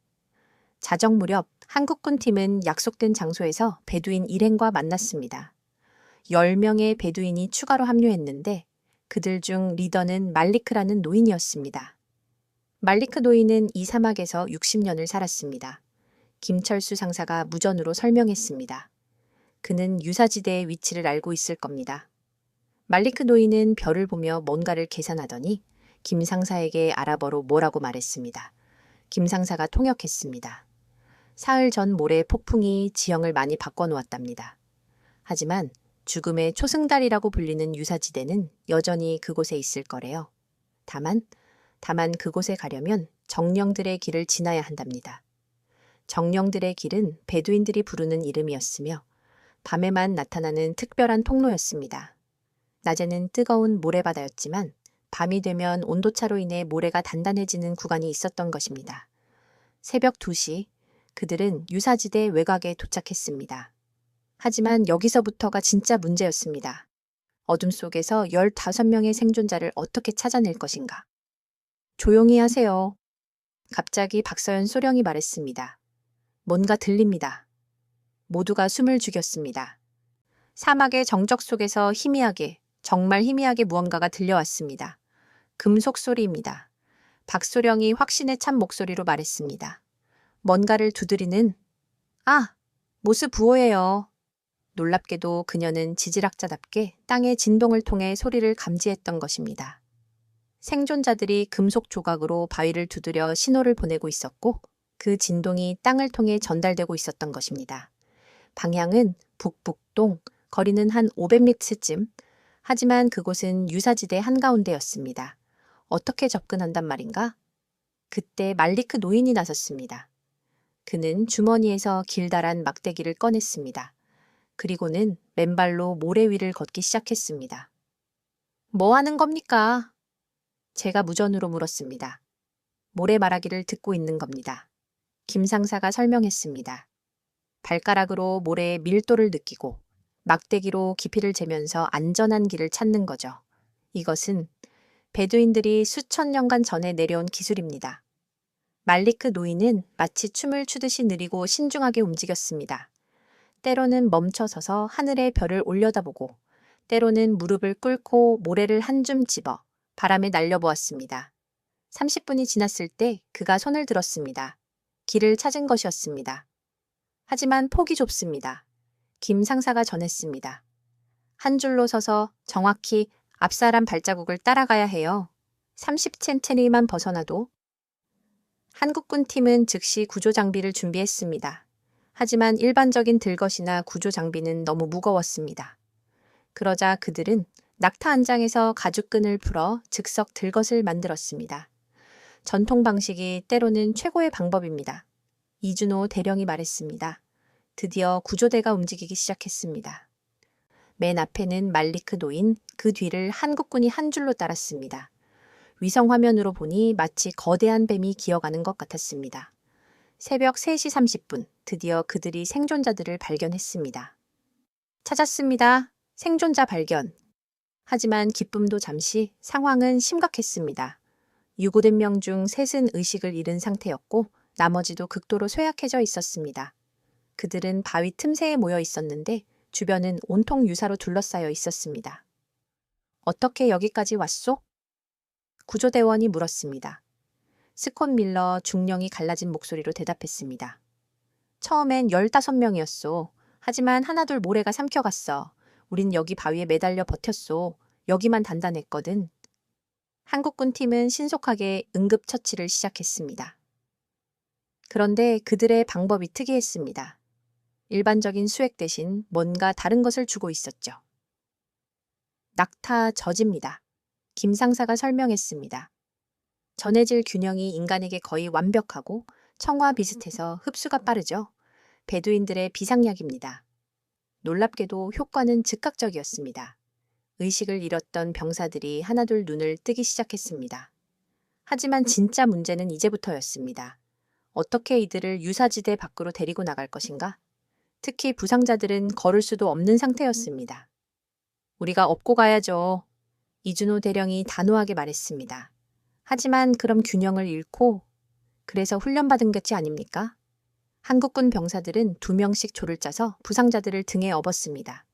자정 무렵 한국군 팀은 약속된 장소에서 베두인 일행과 만났습니다. 10명의 베두인이 추가로 합류했는데 그들 중 리더는 말리크라는 노인이었습니다. 말리크 노인은 이 사막에서 60년을 살았습니다. 김철수 상사가 무전으로 설명했습니다. 그는 유사지대의 위치를 알고 있을 겁니다. 말리크 노인은 별을 보며 뭔가를 계산하더니 김 상사에게 아랍어로 뭐라고 말했습니다. 김 상사가 통역했습니다. 사흘 전 모래 폭풍이 지형을 많이 바꿔놓았답니다. 하지만 죽음의 초승달이라고 불리는 유사지대는 여전히 그곳에 있을 거래요. 다만 그곳에 가려면 정령들의 길을 지나야 한답니다. 정령들의 길은 베두인들이 부르는 이름이었으며 밤에만 나타나는 특별한 통로였습니다. 낮에는 뜨거운 모래바다였지만 밤이 되면 온도차로 인해 모래가 단단해지는 구간이 있었던 것입니다. 새벽 2시 그들은 유사지대 외곽에 도착했습니다. 하지만 여기서부터가 진짜 문제였습니다. 어둠 속에서 15명의 생존자를 어떻게 찾아낼 것인가? 조용히 하세요. 갑자기 박서연 소령이 말했습니다. 뭔가 들립니다. 모두가 숨을 죽였습니다. 사막의 정적 속에서 희미하게, 정말 희미하게 무언가가 들려왔습니다. 금속 소리입니다. 박소령이 확신에 찬 목소리로 말했습니다. 뭔가를 두드리는 모스 부호예요. 놀랍게도 그녀는 지질학자답게 땅의 진동을 통해 소리를 감지했던 것입니다. 생존자들이 금속 조각으로 바위를 두드려 신호를 보내고 있었고 그 진동이 땅을 통해 전달되고 있었던 것입니다. 방향은 북북동, 거리는 한 500m쯤, 하지만 그곳은 유사지대 한가운데였습니다. 어떻게 접근한단 말인가? 그때 말리크 노인이 나섰습니다. 그는 주머니에서 길다란 막대기를 꺼냈습니다. 그리고는 맨발로 모래 위를 걷기 시작했습니다. 뭐 하는 겁니까? 제가 무전으로 물었습니다. 모래말하기를 듣고 있는 겁니다. 김 상사가 설명했습니다. 발가락으로 모래의 밀도를 느끼고 막대기로 깊이를 재면서 안전한 길을 찾는 거죠. 이것은 베두인들이 수천 년간 전에 내려온 기술입니다. 말리크 노인은 마치 춤을 추듯이 느리고 신중하게 움직였습니다. 때로는 멈춰서서 하늘의 별을 올려다보고 때로는 무릎을 꿇고 모래를 한 줌 집어 바람에 날려보았습니다. 30분이 지났을 때 그가 손을 들었습니다. 길을 찾은 것이었습니다. 하지만 폭이 좁습니다. 김 상사가 전했습니다. 한 줄로 서서 정확히 앞사람 발자국을 따라가야 해요. 30cm만 벗어나도. 한국군 팀은 즉시 구조 장비를 준비했습니다. 하지만 일반적인 들것이나 구조 장비는 너무 무거웠습니다. 그러자 그들은 낙타 한 장에서 가죽끈을 풀어 즉석 들것을 만들었습니다. 전통 방식이 때로는 최고의 방법입니다. 이준호 대령이 말했습니다. 드디어 구조대가 움직이기 시작했습니다. 맨 앞에는 말리크 노인, 그 뒤를 한국군이 한 줄로 따랐습니다. 위성 화면으로 보니 마치 거대한 뱀이 기어가는 것 같았습니다. 새벽 3시 30분, 드디어 그들이 생존자들을 발견했습니다. 찾았습니다. 생존자 발견. 하지만 기쁨도 잠시 상황은 심각했습니다. 유고된 명 중 셋은 의식을 잃은 상태였고 나머지도 극도로 쇠약해져 있었습니다. 그들은 바위 틈새에 모여 있었는데 주변은 온통 유사로 둘러싸여 있었습니다. 어떻게 여기까지 왔소? 구조대원이 물었습니다. 스콧 밀러 중령이 갈라진 목소리로 대답했습니다. 처음엔 15명이었소. 하지만 하나둘 모래가 삼켜갔어. 우린 여기 바위에 매달려 버텼소. 여기만 단단했거든. 한국군 팀은 신속하게 응급처치를 시작했습니다. 그런데 그들의 방법이 특이했습니다. 일반적인 수액 대신 뭔가 다른 것을 주고 있었죠. 낙타 저지입니다. 김 상사가 설명했습니다. 전해질 균형이 인간에게 거의 완벽하고 청과 비슷해서 흡수가 빠르죠. 베두인들의 비상약입니다. 놀랍게도 효과는 즉각적이었습니다. 의식을 잃었던 병사들이 하나둘 눈을 뜨기 시작했습니다. 하지만 진짜 문제는 이제부터였습니다. 어떻게 이들을 유사지대 밖으로 데리고 나갈 것인가? 특히 부상자들은 걸을 수도 없는 상태였습니다. 우리가 업고 가야죠. 이준호 대령이 단호하게 말했습니다. 하지만 그럼 균형을 잃고 그래서 훈련받은 것이 아닙니까? 한국군 병사들은 2명씩 조를 짜서 부상자들을 등에 업었습니다.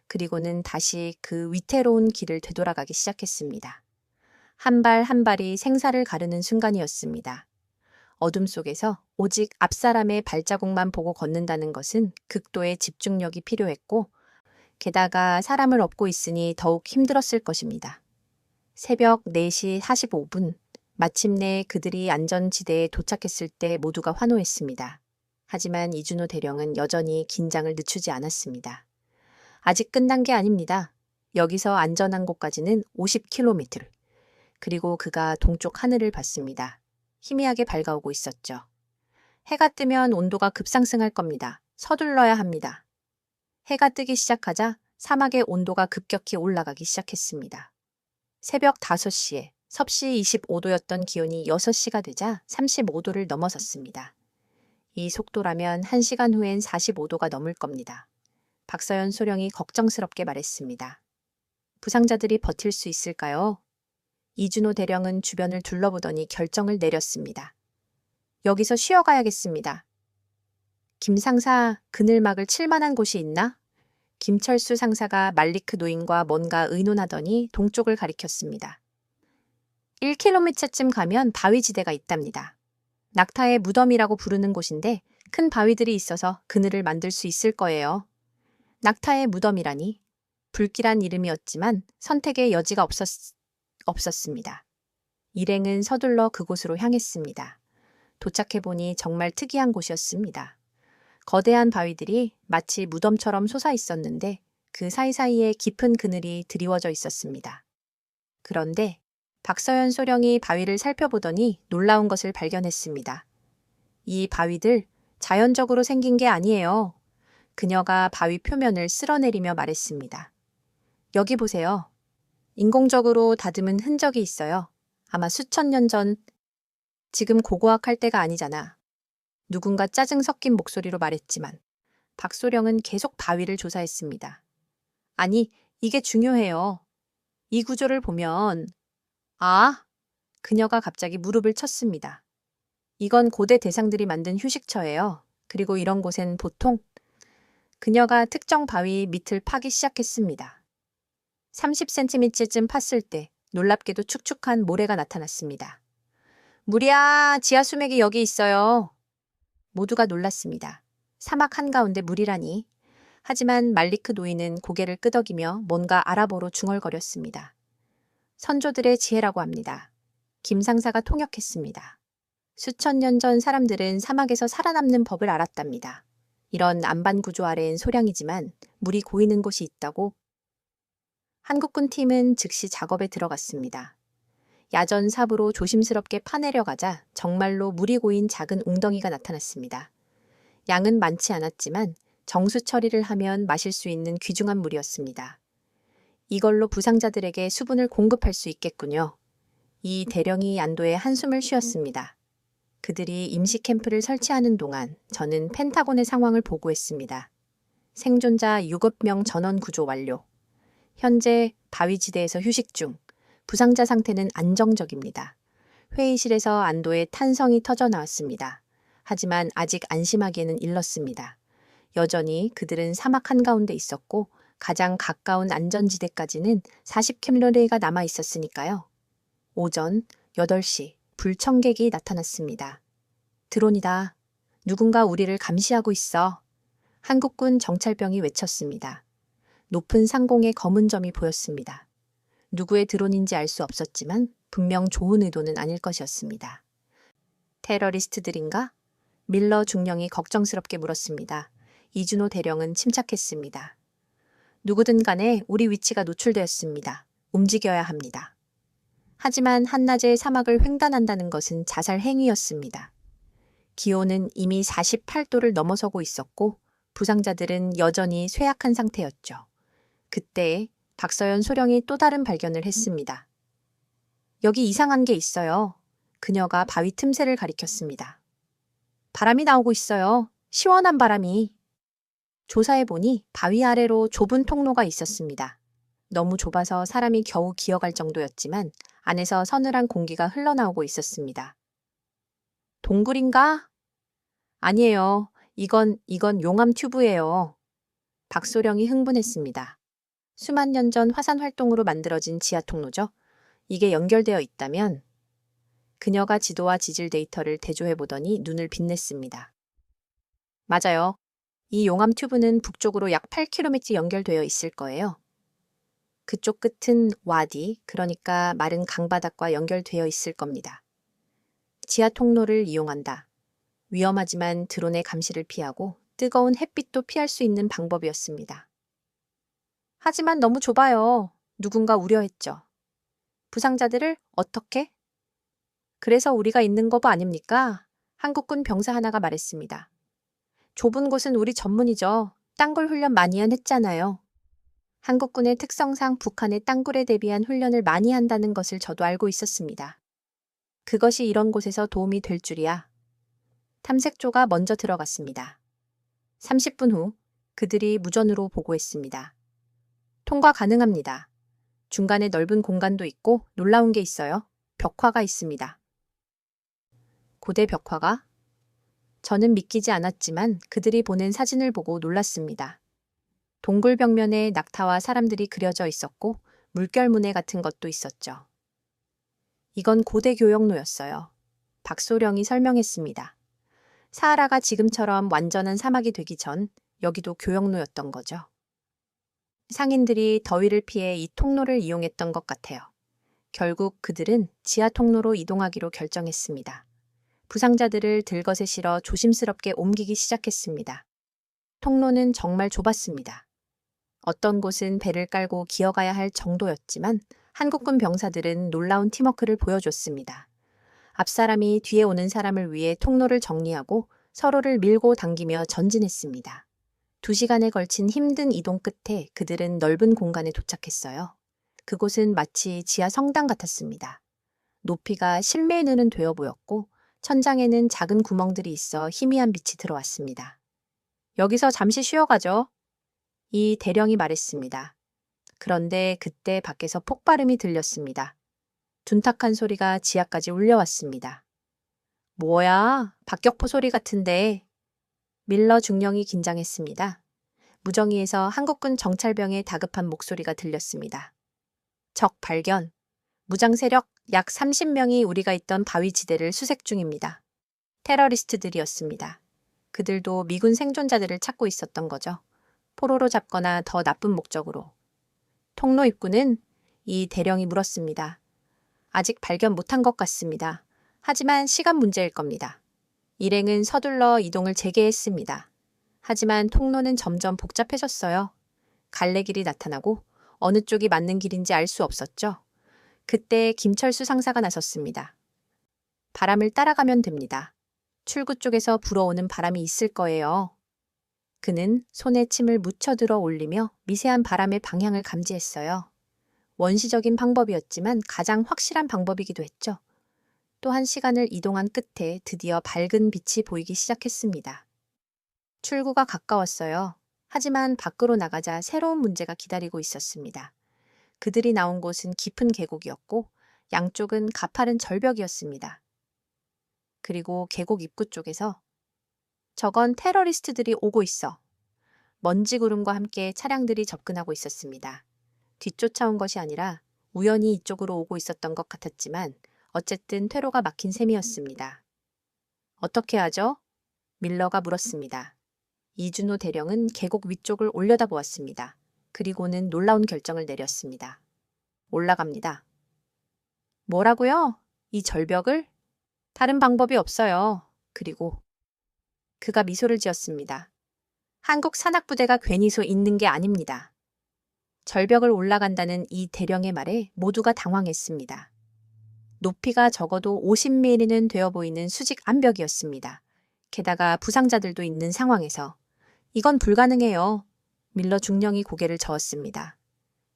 그리고는 다시 그 위태로운 길을 되돌아가기 시작했습니다. 한 발 한 발이 생사를 가르는 순간이었습니다. 어둠 속에서 오직 앞사람의 발자국만 보고 걷는다는 것은 극도의 집중력이 필요했고 게다가 사람을 업고 있으니 더욱 힘들었을 것입니다. 새벽 4시 45분 마침내 그들이 안전지대에 도착했을 때 모두가 환호했습니다. 하지만 이준호 대령은 여전히 긴장을 늦추지 않았습니다. 아직 끝난 게 아닙니다. 여기서 안전한 곳까지는 50km. 그리고 그가 동쪽 하늘을 봤습니다. 희미하게 밝아오고 있었죠. 해가 뜨면 온도가 급상승할 겁니다. 서둘러야 합니다. 해가 뜨기 시작하자 사막의 온도가 급격히 올라가기 시작했습니다. 새벽 5시에 섭씨 25도였던 기온이 6시가 되자 35도를 넘어섰습니다. 이 속도라면 1시간 후엔 45도가 넘을 겁니다. 박서연 소령이 걱정스럽게 말했습니다. 부상자들이 버틸 수 있을까요? 이준호 대령은 주변을 둘러보더니 결정을 내렸습니다. 여기서 쉬어가야겠습니다. 김 상사, 그늘막을 칠 만한 곳이 있나? 김철수 상사가 말리크 노인과 뭔가 의논하더니 동쪽을 가리켰습니다. 1km쯤 가면 바위지대가 있답니다. 낙타의 무덤이라고 부르는 곳인데 큰 바위들이 있어서 그늘을 만들 수 있을 거예요. 낙타의 무덤이라니 불길한 이름이었지만 선택의 여지가 없었습니다. 일행은 서둘러 그곳으로 향했습니다. 도착해보니 정말 특이한 곳이었습니다. 거대한 바위들이 마치 무덤처럼 솟아 있었는데 그 사이사이에 깊은 그늘이 드리워져 있었습니다. 그런데 박서연 소령이 바위를 살펴보더니 놀라운 것을 발견했습니다. 이 바위들 자연적으로 생긴 게 아니에요. 그녀가 바위 표면을 쓸어내리며 말했습니다. 여기 보세요. 인공적으로 다듬은 흔적이 있어요. 아마 수천 년 전, 지금 고고학할 때가 아니잖아. 누군가 짜증 섞인 목소리로 말했지만 박소령은 계속 바위를 조사했습니다. 아니, 이게 중요해요. 이 구조를 보면 그녀가 갑자기 무릎을 쳤습니다. 이건 고대 대상들이 만든 휴식처예요. 그리고 이런 곳엔 보통 그녀가 특정 바위 밑을 파기 시작했습니다. 30cm쯤 팠을 때 놀랍게도 축축한 모래가 나타났습니다. 물이야, 지하 수맥이 여기 있어요. 모두가 놀랐습니다. 사막 한가운데 물이라니. 하지만 말리크 노인은 고개를 끄덕이며 뭔가 알아보러 중얼거렸습니다. 선조들의 지혜라고 합니다. 김 상사가 통역했습니다. 수천 년 전 사람들은 사막에서 살아남는 법을 알았답니다. 이런 안반 구조 아래엔 소량이지만 물이 고이는 곳이 있다고. 한국군 팀은 즉시 작업에 들어갔습니다. 야전삽으로 조심스럽게 파내려가자 정말로 물이 고인 작은 웅덩이가 나타났습니다. 양은 많지 않았지만 정수 처리를 하면 마실 수 있는 귀중한 물이었습니다. 이걸로 부상자들에게 수분을 공급할 수 있겠군요. 이 대령이 안도의 한숨을 쉬었습니다. 그들이 임시 캠프를 설치하는 동안 저는 펜타곤의 상황을 보고했습니다. 생존자 6명 전원 구조 완료. 현재 바위지대에서 휴식 중. 부상자 상태는 안정적입니다. 회의실에서 안도의 탄성이 터져 나왔습니다. 하지만 아직 안심하기에는 일렀습니다. 여전히 그들은 사막 한가운데 있었고 가장 가까운 안전지대까지는 40킬로미터가 남아 있었으니까요. 오전 8시 불청객이 나타났습니다. 드론이다. 누군가 우리를 감시하고 있어. 한국군 정찰병이 외쳤습니다. 높은 상공에 검은 점이 보였습니다. 누구의 드론인지 알 수 없었지만 분명 좋은 의도는 아닐 것이었습니다. 테러리스트들인가? 밀러 중령이 걱정스럽게 물었습니다. 이준호 대령은 침착했습니다. 누구든 간에 우리 위치가 노출되었습니다. 움직여야 합니다. 하지만 한낮에 사막을 횡단한다는 것은 자살 행위였습니다. 기온은 이미 48도를 넘어서고 있었고 부상자들은 여전히 쇠약한 상태였죠. 그때 박서연 소령이 또 다른 발견을 했습니다. 여기 이상한 게 있어요. 그녀가 바위 틈새를 가리켰습니다. 바람이 나오고 있어요. 시원한 바람이. 조사해보니 바위 아래로 좁은 통로가 있었습니다. 너무 좁아서 사람이 겨우 기어갈 정도였지만 안에서 서늘한 공기가 흘러나오고 있었습니다. 동굴인가? 아니에요. 이건 용암 튜브예요. 박소령이 흥분했습니다. 수만 년 전 화산 활동으로 만들어진 지하 통로죠. 이게 연결되어 있다면 그녀가 지도와 지질 데이터를 대조해 보더니 눈을 빛냈습니다. 맞아요. 이 용암 튜브는 북쪽으로 약 8km 연결되어 있을 거예요. 그쪽 끝은 와디, 그러니까 마른 강바닥과 연결되어 있을 겁니다. 지하 통로를 이용한다. 위험하지만 드론의 감시를 피하고 뜨거운 햇빛도 피할 수 있는 방법이었습니다. 하지만 너무 좁아요. 누군가 우려했죠. 부상자들을 어떻게? 그래서 우리가 있는 거 아닙니까? 한국군 병사 하나가 말했습니다. 좁은 곳은 우리 전문이죠. 땅굴 훈련 많이 했잖아요. 한국군의 특성상 북한의 땅굴에 대비한 훈련을 많이 한다는 것을 저도 알고 있었습니다. 그것이 이런 곳에서 도움이 될 줄이야. 탐색조가 먼저 들어갔습니다. 30분 후 그들이 무전으로 보고했습니다. 통과 가능합니다. 중간에 넓은 공간도 있고 놀라운 게 있어요. 벽화가 있습니다. 고대 벽화가? 저는 믿기지 않았지만 그들이 보낸 사진을 보고 놀랐습니다. 동굴 벽면에 낙타와 사람들이 그려져 있었고 물결무늬 같은 것도 있었죠. 이건 고대 교역로였어요. 박소령이 설명했습니다. 사하라가 지금처럼 완전한 사막이 되기 전 여기도 교역로였던 거죠. 상인들이 더위를 피해 이 통로를 이용했던 것 같아요. 결국 그들은 지하 통로로 이동하기로 결정했습니다. 부상자들을 들것에 실어 조심스럽게 옮기기 시작했습니다. 통로는 정말 좁았습니다. 어떤 곳은 배를 깔고 기어가야 할 정도였지만 한국군 병사들은 놀라운 팀워크를 보여줬습니다. 앞사람이 뒤에 오는 사람을 위해 통로를 정리하고 서로를 밀고 당기며 전진했습니다. 2시간에 걸친 힘든 이동 끝에 그들은 넓은 공간에 도착했어요. 그곳은 마치 지하 성당 같았습니다. 높이가 실매의 눈은 되어 보였고 천장에는 작은 구멍들이 있어 희미한 빛이 들어왔습니다. 여기서 잠시 쉬어가죠. 이 대령이 말했습니다. 그런데 그때 밖에서 폭발음이 들렸습니다. 둔탁한 소리가 지하까지 울려왔습니다. 뭐야? 박격포 소리 같은데. 밀러 중령이 긴장했습니다. 무정위에서 한국군 정찰병의 다급한 목소리가 들렸습니다. 적 발견. 무장 세력 약 30명이 우리가 있던 바위 지대를 수색 중입니다. 테러리스트들이었습니다. 그들도 미군 생존자들을 찾고 있었던 거죠. 포로로 잡거나 더 나쁜 목적으로. 통로 입구는? 이 대령이 물었습니다. 아직 발견 못한 것 같습니다. 하지만 시간 문제일 겁니다. 일행은 서둘러 이동을 재개했습니다. 하지만 통로는 점점 복잡해졌어요. 갈래길이 나타나고 어느 쪽이 맞는 길인지 알 수 없었죠. 그때 김철수 상사가 나섰습니다. 바람을 따라가면 됩니다. 출구 쪽에서 불어오는 바람이 있을 거예요. 그는 손에 침을 묻혀들어 올리며 미세한 바람의 방향을 감지했어요. 원시적인 방법이었지만 가장 확실한 방법이기도 했죠. 또 1시간을 이동한 끝에 드디어 밝은 빛이 보이기 시작했습니다. 출구가 가까웠어요. 하지만 밖으로 나가자 새로운 문제가 기다리고 있었습니다. 그들이 나온 곳은 깊은 계곡이었고 양쪽은 가파른 절벽이었습니다. 그리고 계곡 입구 쪽에서 저건 테러리스트들이 오고 있어. 먼지 구름과 함께 차량들이 접근하고 있었습니다. 뒤쫓아온 것이 아니라 우연히 이쪽으로 오고 있었던 것 같았지만 어쨌든 퇴로가 막힌 셈이었습니다. 어떻게 하죠? 밀러가 물었습니다. 이준호 대령은 계곡 위쪽을 올려다보았습니다. 그리고는 놀라운 결정을 내렸습니다. 올라갑니다. 뭐라고요? 이 절벽을? 다른 방법이 없어요. 그리고 그가 미소를 지었습니다. 한국 산악부대가 괜히 서 있는 게 아닙니다. 절벽을 올라간다는 이 대령의 말에 모두가 당황했습니다. 높이가 적어도 50mm는 되어 보이는 수직 암벽이었습니다. 게다가 부상자들도 있는 상황에서 이건 불가능해요. 밀러 중령이 고개를 저었습니다.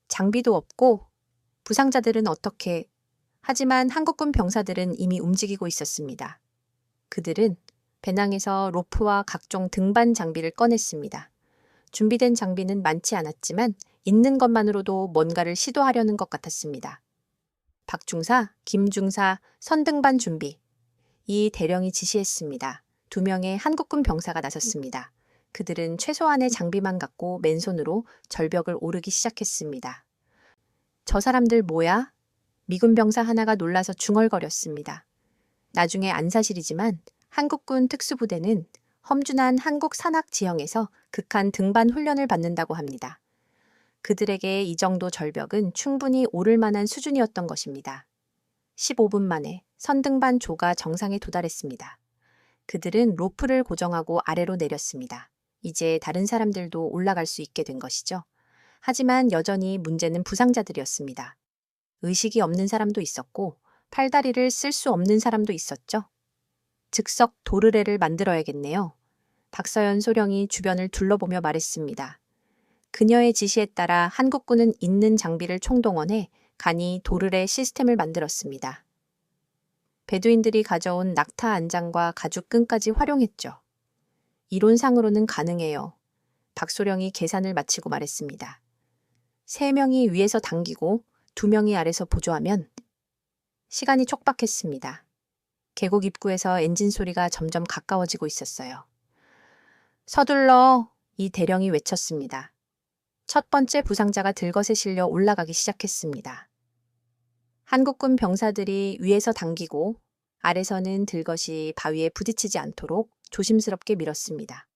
장비도 없고 부상자들은 어떻게... 하지만 한국군 병사들은 이미 움직이고 있었습니다. 그들은 배낭에서 로프와 각종 등반 장비를 꺼냈습니다. 준비된 장비는 많지 않았지만 있는 것만으로도 뭔가를 시도하려는 것 같았습니다. 박중사, 김중사, 선등반 준비. 이 대령이 지시했습니다. 2명의 한국군 병사가 나섰습니다. 그들은 최소한의 장비만 갖고 맨손으로 절벽을 오르기 시작했습니다. 저 사람들 뭐야? 미군 병사 하나가 놀라서 중얼거렸습니다. 나중에 안사실이지만 한국군 특수부대는 험준한 한국 산악 지형에서 극한 등반 훈련을 받는다고 합니다. 그들에게 이 정도 절벽은 충분히 오를 만한 수준이었던 것입니다. 15분 만에 선등반 조가 정상에 도달했습니다. 그들은 로프를 고정하고 아래로 내렸습니다. 이제 다른 사람들도 올라갈 수 있게 된 것이죠. 하지만 여전히 문제는 부상자들이었습니다. 의식이 없는 사람도 있었고 팔다리를 쓸 수 없는 사람도 있었죠. 즉석 도르래를 만들어야겠네요. 박서연 소령이 주변을 둘러보며 말했습니다. 그녀의 지시에 따라 한국군은 있는 장비를 총동원해 간이 도르래 시스템을 만들었습니다. 베두인들이 가져온 낙타 안장과 가죽끈까지 활용했죠. 이론상으로는 가능해요. 박소령이 계산을 마치고 말했습니다. 3명이 위에서 당기고 2명이 아래서 보조하면 시간이 촉박했습니다. 계곡 입구에서 엔진 소리가 점점 가까워지고 있었어요. 서둘러! 이 대령이 외쳤습니다. 첫 번째 부상자가 들것에 실려 올라가기 시작했습니다. 한국군 병사들이 위에서 당기고 아래서는 들것이 바위에 부딪히지 않도록 조심스럽게 밀었습니다.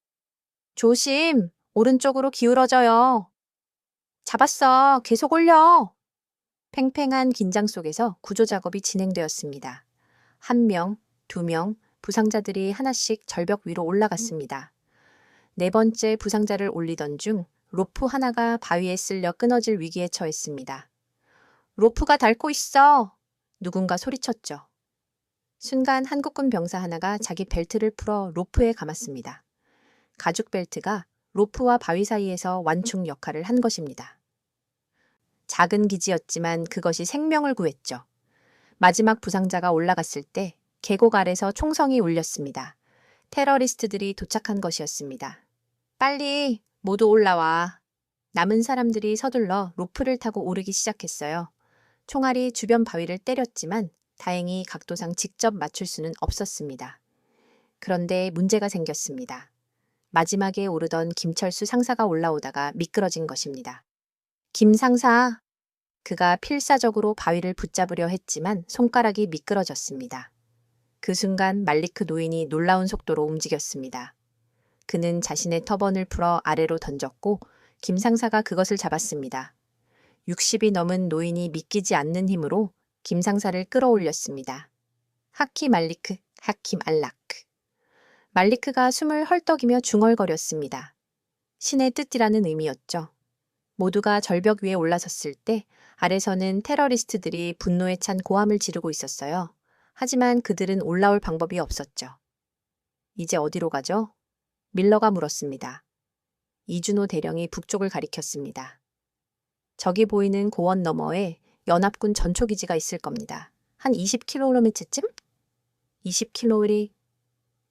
조심! 오른쪽으로 기울어져요. 잡았어! 계속 올려! 팽팽한 긴장 속에서 구조 작업이 진행되었습니다. 1명, 2명, 부상자들이 하나씩 절벽 위로 올라갔습니다. 4번째 부상자를 올리던 중 로프 하나가 바위에 쓸려 끊어질 위기에 처했습니다. 로프가 닳고 있어! 누군가 소리쳤죠. 순간 한국군 병사 하나가 자기 벨트를 풀어 로프에 감았습니다. 가죽 벨트가 로프와 바위 사이에서 완충 역할을 한 것입니다. 작은 기지였지만 그것이 생명을 구했죠. 마지막 부상자가 올라갔을 때 계곡 아래서 총성이 울렸습니다. 테러리스트들이 도착한 것이었습니다. 빨리 모두 올라와. 남은 사람들이 서둘러 로프를 타고 오르기 시작했어요. 총알이 주변 바위를 때렸지만 다행히 각도상 직접 맞출 수는 없었습니다. 그런데 문제가 생겼습니다. 마지막에 오르던 김철수 상사가 올라오다가 미끄러진 것입니다. 김 상사, 그가 필사적으로 바위를 붙잡으려 했지만 손가락이 미끄러졌습니다. 그 순간 말리크 노인이 놀라운 속도로 움직였습니다. 그는 자신의 터번을 풀어 아래로 던졌고 김 상사가 그것을 잡았습니다. 60이 넘은 노인이 믿기지 않는 힘으로 김 상사를 끌어올렸습니다. 하키 말리크, 하키 말라크. 말리크가 숨을 헐떡이며 중얼거렸습니다. 신의 뜻이라는 의미였죠. 모두가 절벽 위에 올라섰을 때 아래서는 테러리스트들이 분노에 찬 고함을 지르고 있었어요. 하지만 그들은 올라올 방법이 없었죠. 이제 어디로 가죠? 밀러가 물었습니다. 이준호 대령이 북쪽을 가리켰습니다. 저기 보이는 고원 너머에 연합군 전초기지가 있을 겁니다. 한 20km쯤? 20km이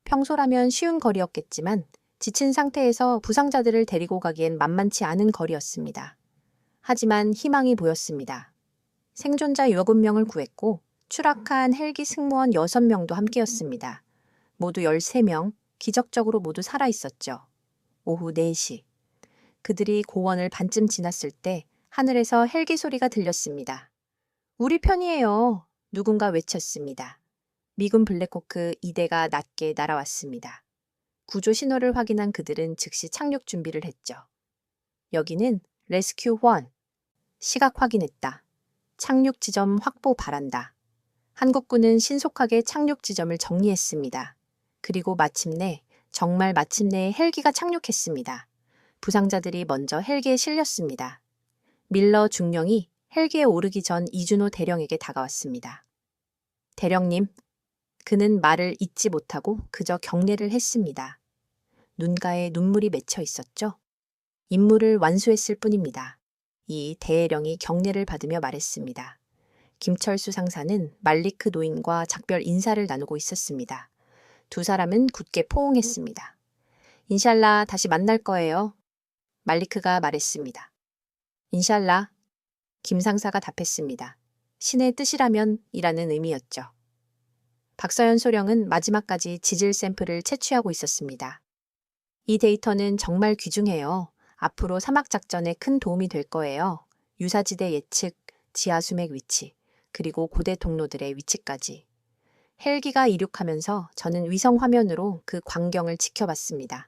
평소라면 쉬운 거리였겠지만 지친 상태에서 부상자들을 데리고 가기엔 만만치 않은 거리였습니다. 하지만 희망이 보였습니다. 생존자 7명을 구했고 추락한 헬기 승무원 6명도 함께였습니다. 모두 13명, 기적적으로 모두 살아있었죠. 오후 4시. 그들이 고원을 반쯤 지났을 때 하늘에서 헬기 소리가 들렸습니다. 우리 편이에요. 누군가 외쳤습니다. 미군 블랙호크 2대가 낮게 날아왔습니다. 구조 신호를 확인한 그들은 즉시 착륙 준비를 했죠. 여기는 레스큐 1. 시각 확인했다. 착륙 지점 확보 바란다. 한국군은 신속하게 착륙 지점을 정리했습니다. 그리고 마침내, 정말 마침내 헬기가 착륙했습니다. 부상자들이 먼저 헬기에 실렸습니다. 밀러 중령이 헬기에 오르기 전 이준호 대령에게 다가왔습니다. 대령님, 그는 말을 잇지 못하고 그저 경례를 했습니다. 눈가에 눈물이 맺혀 있었죠. 임무를 완수했을 뿐입니다. 이 대령이 경례를 받으며 말했습니다. 김철수 상사는 말리크 노인과 작별 인사를 나누고 있었습니다. 두 사람은 굳게 포옹했습니다. 인샬라 다시 만날 거예요. 말리크가 말했습니다. 인샬라. 김 상사가 답했습니다. 신의 뜻이라면 이라는 의미였죠. 박서연 소령은 마지막까지 지질 샘플을 채취하고 있었습니다. 이 데이터는 정말 귀중해요. 앞으로 사막작전에 큰 도움이 될 거예요. 유사지대 예측, 지하수맥 위치, 그리고 고대 통로들의 위치까지. 헬기가 이륙하면서 저는 위성 화면으로 그 광경을 지켜봤습니다.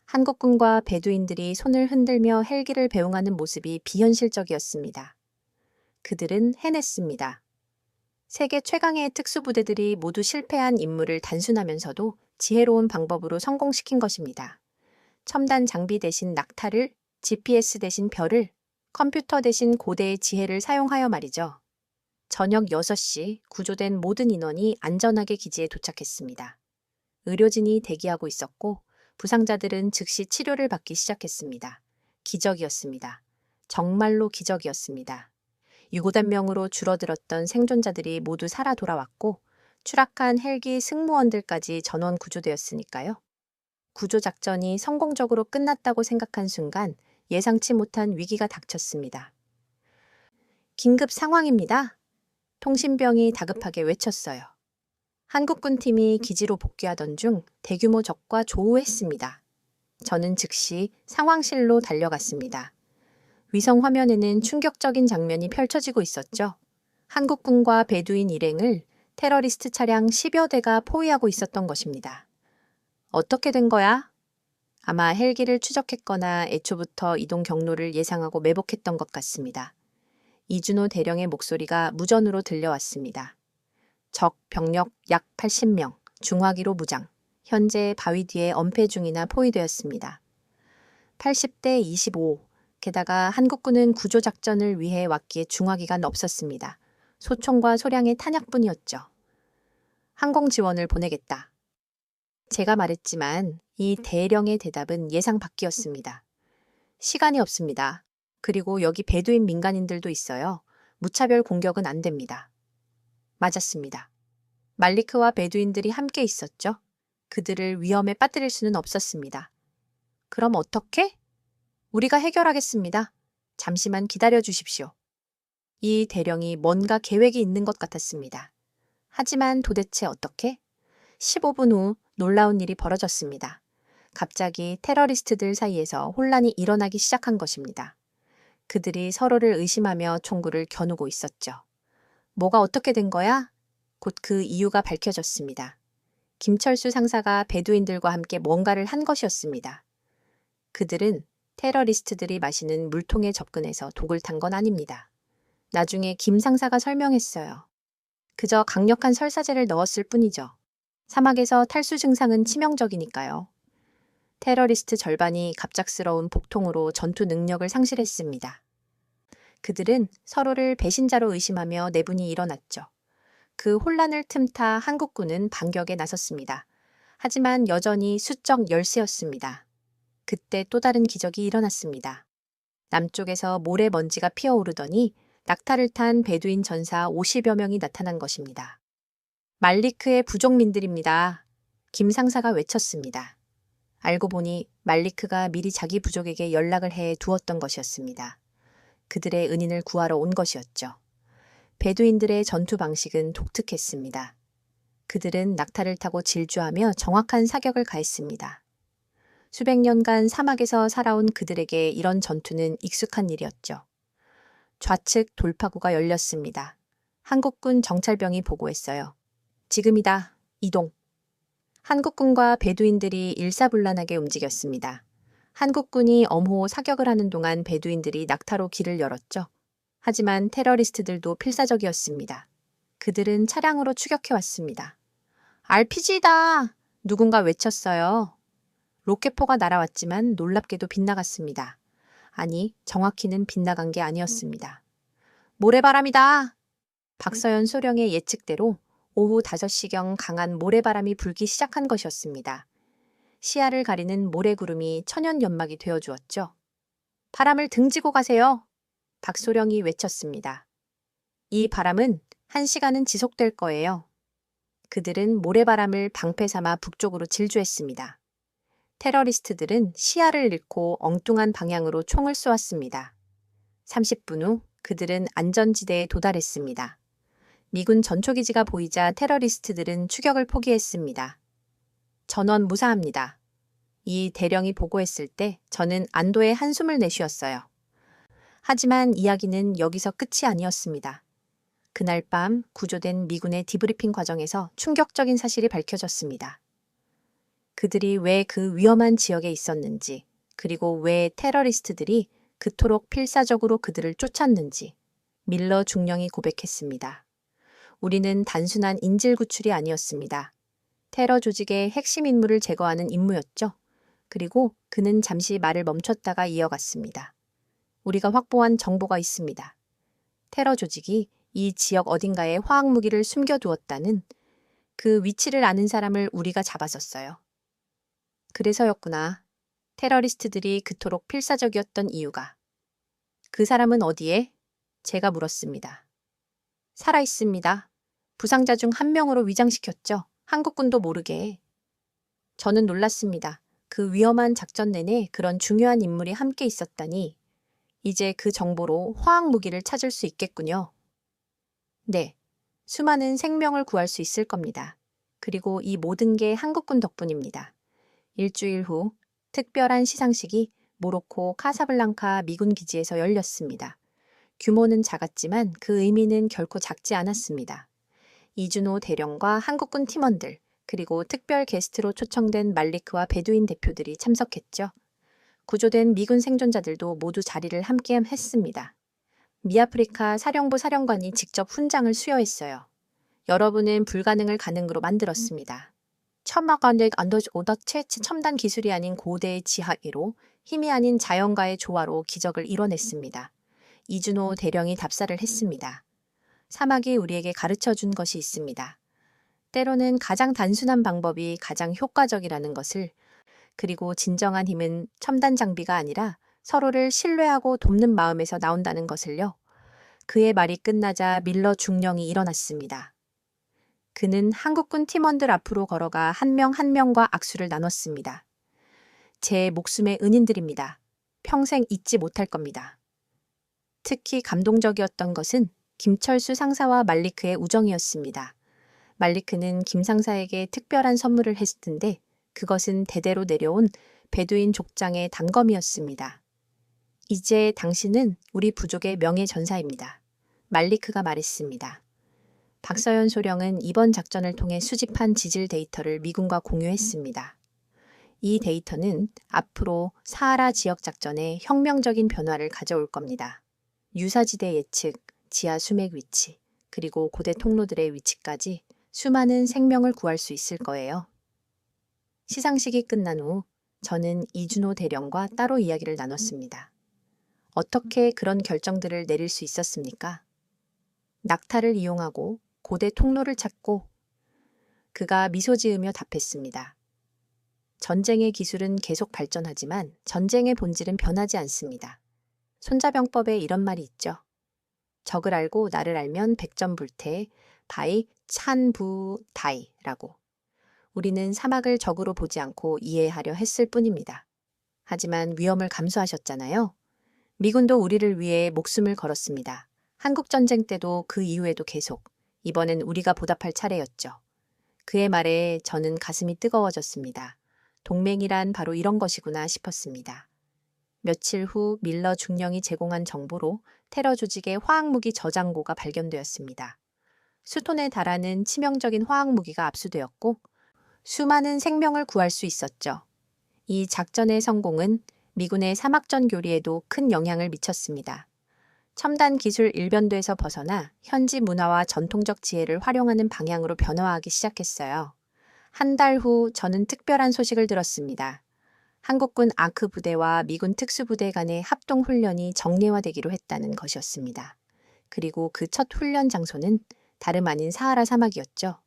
한국군과 베두인들이 손을 흔들며 헬기를 배웅하는 모습이 비현실적이었습니다. 그들은 해냈습니다. 세계 최강의 특수부대들이 모두 실패한 임무를 단순하면서도 지혜로운 방법으로 성공시킨 것입니다. 첨단 장비 대신 낙타를, GPS 대신 별을, 컴퓨터 대신 고대의 지혜를 사용하여 말이죠. 저녁 6시 구조된 모든 인원이 안전하게 기지에 도착했습니다. 의료진이 대기하고 있었고 부상자들은 즉시 치료를 받기 시작했습니다. 기적이었습니다. 정말로 기적이었습니다. 6~5명으로 줄어들었던 생존자들이 모두 살아 돌아왔고 추락한 헬기 승무원들까지 전원 구조되었으니까요. 구조작전이 성공적으로 끝났다고 생각한 순간 예상치 못한 위기가 닥쳤습니다. 긴급 상황입니다. 통신병이 다급하게 외쳤어요. 한국군 팀이 기지로 복귀하던 중 대규모 적과 조우했습니다. 저는 즉시 상황실로 달려갔습니다. 위성 화면에는 충격적인 장면이 펼쳐지고 있었죠. 한국군과 베두인 일행을 테러리스트 차량 10여 대가 포위하고 있었던 것입니다. 어떻게 된 거야? 아마 헬기를 추적했거나 애초부터 이동 경로를 예상하고 매복했던 것 같습니다. 이준호 대령의 목소리가 무전으로 들려왔습니다. 적 병력 약 80명, 중화기로 무장. 현재 바위 뒤에 엄폐 중이나 포위되었습니다. 80대 25. 게다가 한국군은 구조작전을 위해 왔기에 중화기가 없었습니다. 소총과 소량의 탄약뿐이었죠. 항공 지원을 보내겠다. 제가 말했지만 이 대령의 대답은 예상 밖이었습니다. 시간이 없습니다. 그리고 여기 베두인 민간인들도 있어요. 무차별 공격은 안 됩니다. 맞았습니다. 말리크와 베두인들이 함께 있었죠. 그들을 위험에 빠뜨릴 수는 없었습니다. 그럼 어떻게? 우리가 해결하겠습니다. 잠시만 기다려 주십시오. 이 대령이 뭔가 계획이 있는 것 같았습니다. 하지만 도대체 어떻게? 15분 후 놀라운 일이 벌어졌습니다. 갑자기 테러리스트들 사이에서 혼란이 일어나기 시작한 것입니다. 그들이 서로를 의심하며 총구를 겨누고 있었죠. 뭐가 어떻게 된 거야? 곧 그 이유가 밝혀졌습니다. 김철수 상사가 베두인들과 함께 뭔가를 한 것이었습니다. 그들은 테러리스트들이 마시는 물통에 접근해서 독을 탄 건 아닙니다. 나중에 김 상사가 설명했어요. 그저 강력한 설사제를 넣었을 뿐이죠. 사막에서 탈수 증상은 치명적이니까요. 테러리스트 절반이 갑작스러운 복통으로 전투 능력을 상실했습니다. 그들은 서로를 배신자로 의심하며 내분이 일어났죠. 그 혼란을 틈타 한국군은 반격에 나섰습니다. 하지만 여전히 수적 열세였습니다. 그때 또 다른 기적이 일어났습니다. 남쪽에서 모래먼지가 피어오르더니 낙타를 탄 베두인 전사 50여 명이 나타난 것입니다. 말리크의 부족민들입니다. 김 상사가 외쳤습니다. 알고 보니 말리크가 미리 자기 부족에게 연락을 해 두었던 것이었습니다. 그들의 은인을 구하러 온 것이었죠. 베두인들의 전투 방식은 독특했습니다. 그들은 낙타를 타고 질주하며 정확한 사격을 가했습니다. 수백 년간 사막에서 살아온 그들에게 이런 전투는 익숙한 일이었죠. 좌측 돌파구가 열렸습니다. 한국군 정찰병이 보고했어요. 지금이다. 이동. 한국군과 베두인들이 일사불란하게 움직였습니다. 한국군이 엄호 사격을 하는 동안 베두인들이 낙타로 길을 열었죠. 하지만 테러리스트들도 필사적이었습니다. 그들은 차량으로 추격해왔습니다. RPG다! 누군가 외쳤어요. 로켓포가 날아왔지만 놀랍게도 빗나갔습니다. 아니, 정확히는 빗나간 게 아니었습니다. 모래바람이다! 박서연 소령의 예측대로 오후 5시경 강한 모래바람이 불기 시작한 것이었습니다. 시야를 가리는 모래구름이 천연 연막이 되어주었죠. 바람을 등지고 가세요. 박소령이 외쳤습니다. 이 바람은 1시간은 지속될 거예요. 그들은 모래바람을 방패 삼아 북쪽으로 질주했습니다. 테러리스트들은 시야를 잃고 엉뚱한 방향으로 총을 쏘았습니다. 30분 후 그들은 안전지대에 도달했습니다. 미군 전초기지가 보이자 테러리스트들은 추격을 포기했습니다. 전원 무사합니다. 이 대령이 보고했을 때 저는 안도의 한숨을 내쉬었어요. 하지만 이야기는 여기서 끝이 아니었습니다. 그날 밤 구조된 미군의 디브리핑 과정에서 충격적인 사실이 밝혀졌습니다. 그들이 왜 그 위험한 지역에 있었는지, 그리고 왜 테러리스트들이 그토록 필사적으로 그들을 쫓았는지 밀러 중령이 고백했습니다. 우리는 단순한 인질 구출이 아니었습니다. 테러 조직의 핵심 인물을 제거하는 임무였죠. 그리고 그는 잠시 말을 멈췄다가 이어갔습니다. 우리가 확보한 정보가 있습니다. 테러 조직이 이 지역 어딘가에 화학무기를 숨겨두었다는 그 위치를 아는 사람을 우리가 잡았었어요. 그래서였구나. 테러리스트들이 그토록 필사적이었던 이유가. 그 사람은 어디에? 제가 물었습니다. 살아 있습니다. 부상자 중 한 명으로 위장시켰죠. 한국군도 모르게. 저는 놀랐습니다. 그 위험한 작전 내내 그런 중요한 인물이 함께 있었다니. 이제 그 정보로 화학무기를 찾을 수 있겠군요. 네, 수많은 생명을 구할 수 있을 겁니다. 그리고 이 모든 게 한국군 덕분입니다. 일주일 후 특별한 시상식이 모로코 카사블랑카 미군 기지에서 열렸습니다. 규모는 작았지만 그 의미는 결코 작지 않았습니다. 이준호 대령과 한국군 팀원들, 그리고 특별 게스트로 초청된 말리크와 베두인 대표들이 참석했죠. 구조된 미군 생존자들도 모두 자리를 함께 했습니다. 미아프리카 사령부 사령관이 직접 훈장을 수여했어요. 여러분은 불가능을 가능으로 만들었습니다. 천막안덱 안더즈 오덕 최치 첨단 기술이 아닌 고대의 지하기로 힘이 아닌 자연과의 조화로 기적을 이뤄냈습니다. 이준호 대령이 답사를 했습니다. 사막이 우리에게 가르쳐 준 것이 있습니다. 때로는 가장 단순한 방법이 가장 효과적이라는 것을, 그리고 진정한 힘은 첨단 장비가 아니라 서로를 신뢰하고 돕는 마음에서 나온다는 것을요. 그의 말이 끝나자 밀러 중령이 일어났습니다. 그는 한국군 팀원들 앞으로 걸어가 한 명 한 명과 악수를 나눴습니다. 제 목숨의 은인들입니다. 평생 잊지 못할 겁니다. 특히 감동적이었던 것은 김철수 상사와 말리크의 우정이었습니다. 말리크는 김 상사에게 특별한 선물을 했을 텐데 그것은 대대로 내려온 베두인 족장의 단검이었습니다. 이제 당신은 우리 부족의 명예전사입니다. 말리크가 말했습니다. 박서연 소령은 이번 작전을 통해 수집한 지질 데이터를 미군과 공유했습니다. 이 데이터는 앞으로 사하라 지역 작전에 혁명적인 변화를 가져올 겁니다. 유사지대 예측, 지하 수맥 위치, 그리고 고대 통로들의 위치까지 수많은 생명을 구할 수 있을 거예요. 시상식이 끝난 후 저는 이준호 대령과 따로 이야기를 나눴습니다. 어떻게 그런 결정들을 내릴 수 있었습니까? 낙타를 이용하고 고대 통로를 찾고. 그가 미소 지으며 답했습니다. 전쟁의 기술은 계속 발전하지만 전쟁의 본질은 변하지 않습니다. 손자병법에 이런 말이 있죠. 적을 알고 나를 알면 백전불태, 바이 찬부다이라고. 우리는 사막을 적으로 보지 않고 이해하려 했을 뿐입니다. 하지만 위험을 감수하셨잖아요. 미군도 우리를 위해 목숨을 걸었습니다. 한국전쟁 때도 그 이후에도 계속, 이번엔 우리가 보답할 차례였죠. 그의 말에 저는 가슴이 뜨거워졌습니다. 동맹이란 바로 이런 것이구나 싶었습니다. 며칠 후 밀러 중령이 제공한 정보로 테러 조직의 화학무기 저장고가 발견되었습니다. 수톤에 달하는 치명적인 화학무기가 압수되었고 수많은 생명을 구할 수 있었죠. 이 작전의 성공은 미군의 사막전 교리에도 큰 영향을 미쳤습니다. 첨단 기술 일변도에서 벗어나 현지 문화와 전통적 지혜를 활용하는 방향으로 변화하기 시작했어요. 한 달 후 저는 특별한 소식을 들었습니다. 한국군 아크 부대와 미군 특수부대 간의 합동 훈련이 정례화되기로 했다는 것이었습니다. 그리고 그 첫 훈련 장소는 다름 아닌 사하라 사막이었죠.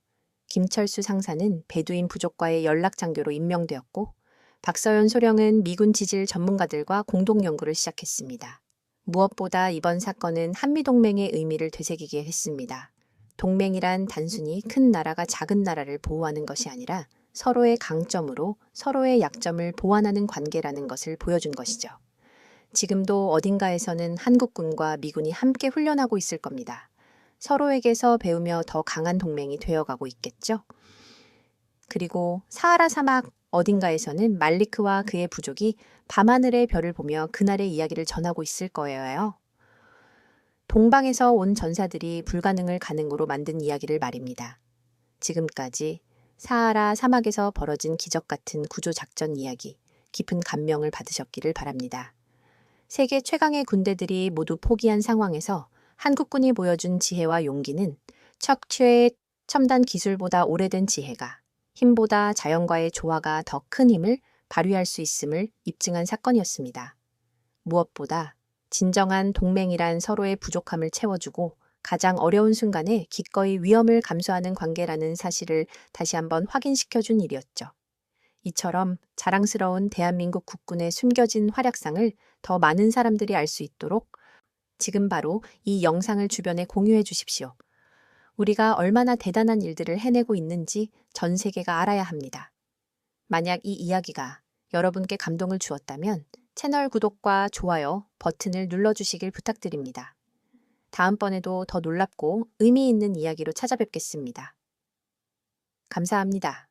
김철수 상사는 베두인 부족과의 연락 장교로 임명되었고 박서연 소령은 미군 지질 전문가들과 공동 연구를 시작했습니다. 무엇보다 이번 사건은 한미동맹의 의미를 되새기게 했습니다. 동맹이란 단순히 큰 나라가 작은 나라를 보호하는 것이 아니라 서로의 강점으로 서로의 약점을 보완하는 관계라는 것을 보여준 것이죠. 지금도 어딘가에서는 한국군과 미군이 함께 훈련하고 있을 겁니다. 서로에게서 배우며 더 강한 동맹이 되어가고 있겠죠. 그리고 사하라 사막 어딘가에서는 말리크와 그의 부족이 밤하늘의 별을 보며 그날의 이야기를 전하고 있을 거예요. 동방에서 온 전사들이 불가능을 가능으로 만든 이야기를 말입니다. 지금까지 사하라 사막에서 벌어진 기적 같은 구조작전 이야기, 깊은 감명을 받으셨기를 바랍니다. 세계 최강의 군대들이 모두 포기한 상황에서 한국군이 보여준 지혜와 용기는 척추의 첨단 기술보다 오래된 지혜가 힘보다 자연과의 조화가 더 큰 힘을 발휘할 수 있음을 입증한 사건이었습니다. 무엇보다 진정한 동맹이란 서로의 부족함을 채워주고 가장 어려운 순간에 기꺼이 위험을 감수하는 관계라는 사실을 다시 한번 확인시켜준 일이었죠. 이처럼 자랑스러운 대한민국 국군의 숨겨진 활약상을 더 많은 사람들이 알 수 있도록 지금 바로 이 영상을 주변에 공유해 주십시오. 우리가 얼마나 대단한 일들을 해내고 있는지 전 세계가 알아야 합니다. 만약 이 이야기가 여러분께 감동을 주었다면 채널 구독과 좋아요 버튼을 눌러주시길 부탁드립니다. 다음번에도 더 놀랍고 의미 있는 이야기로 찾아뵙겠습니다. 감사합니다.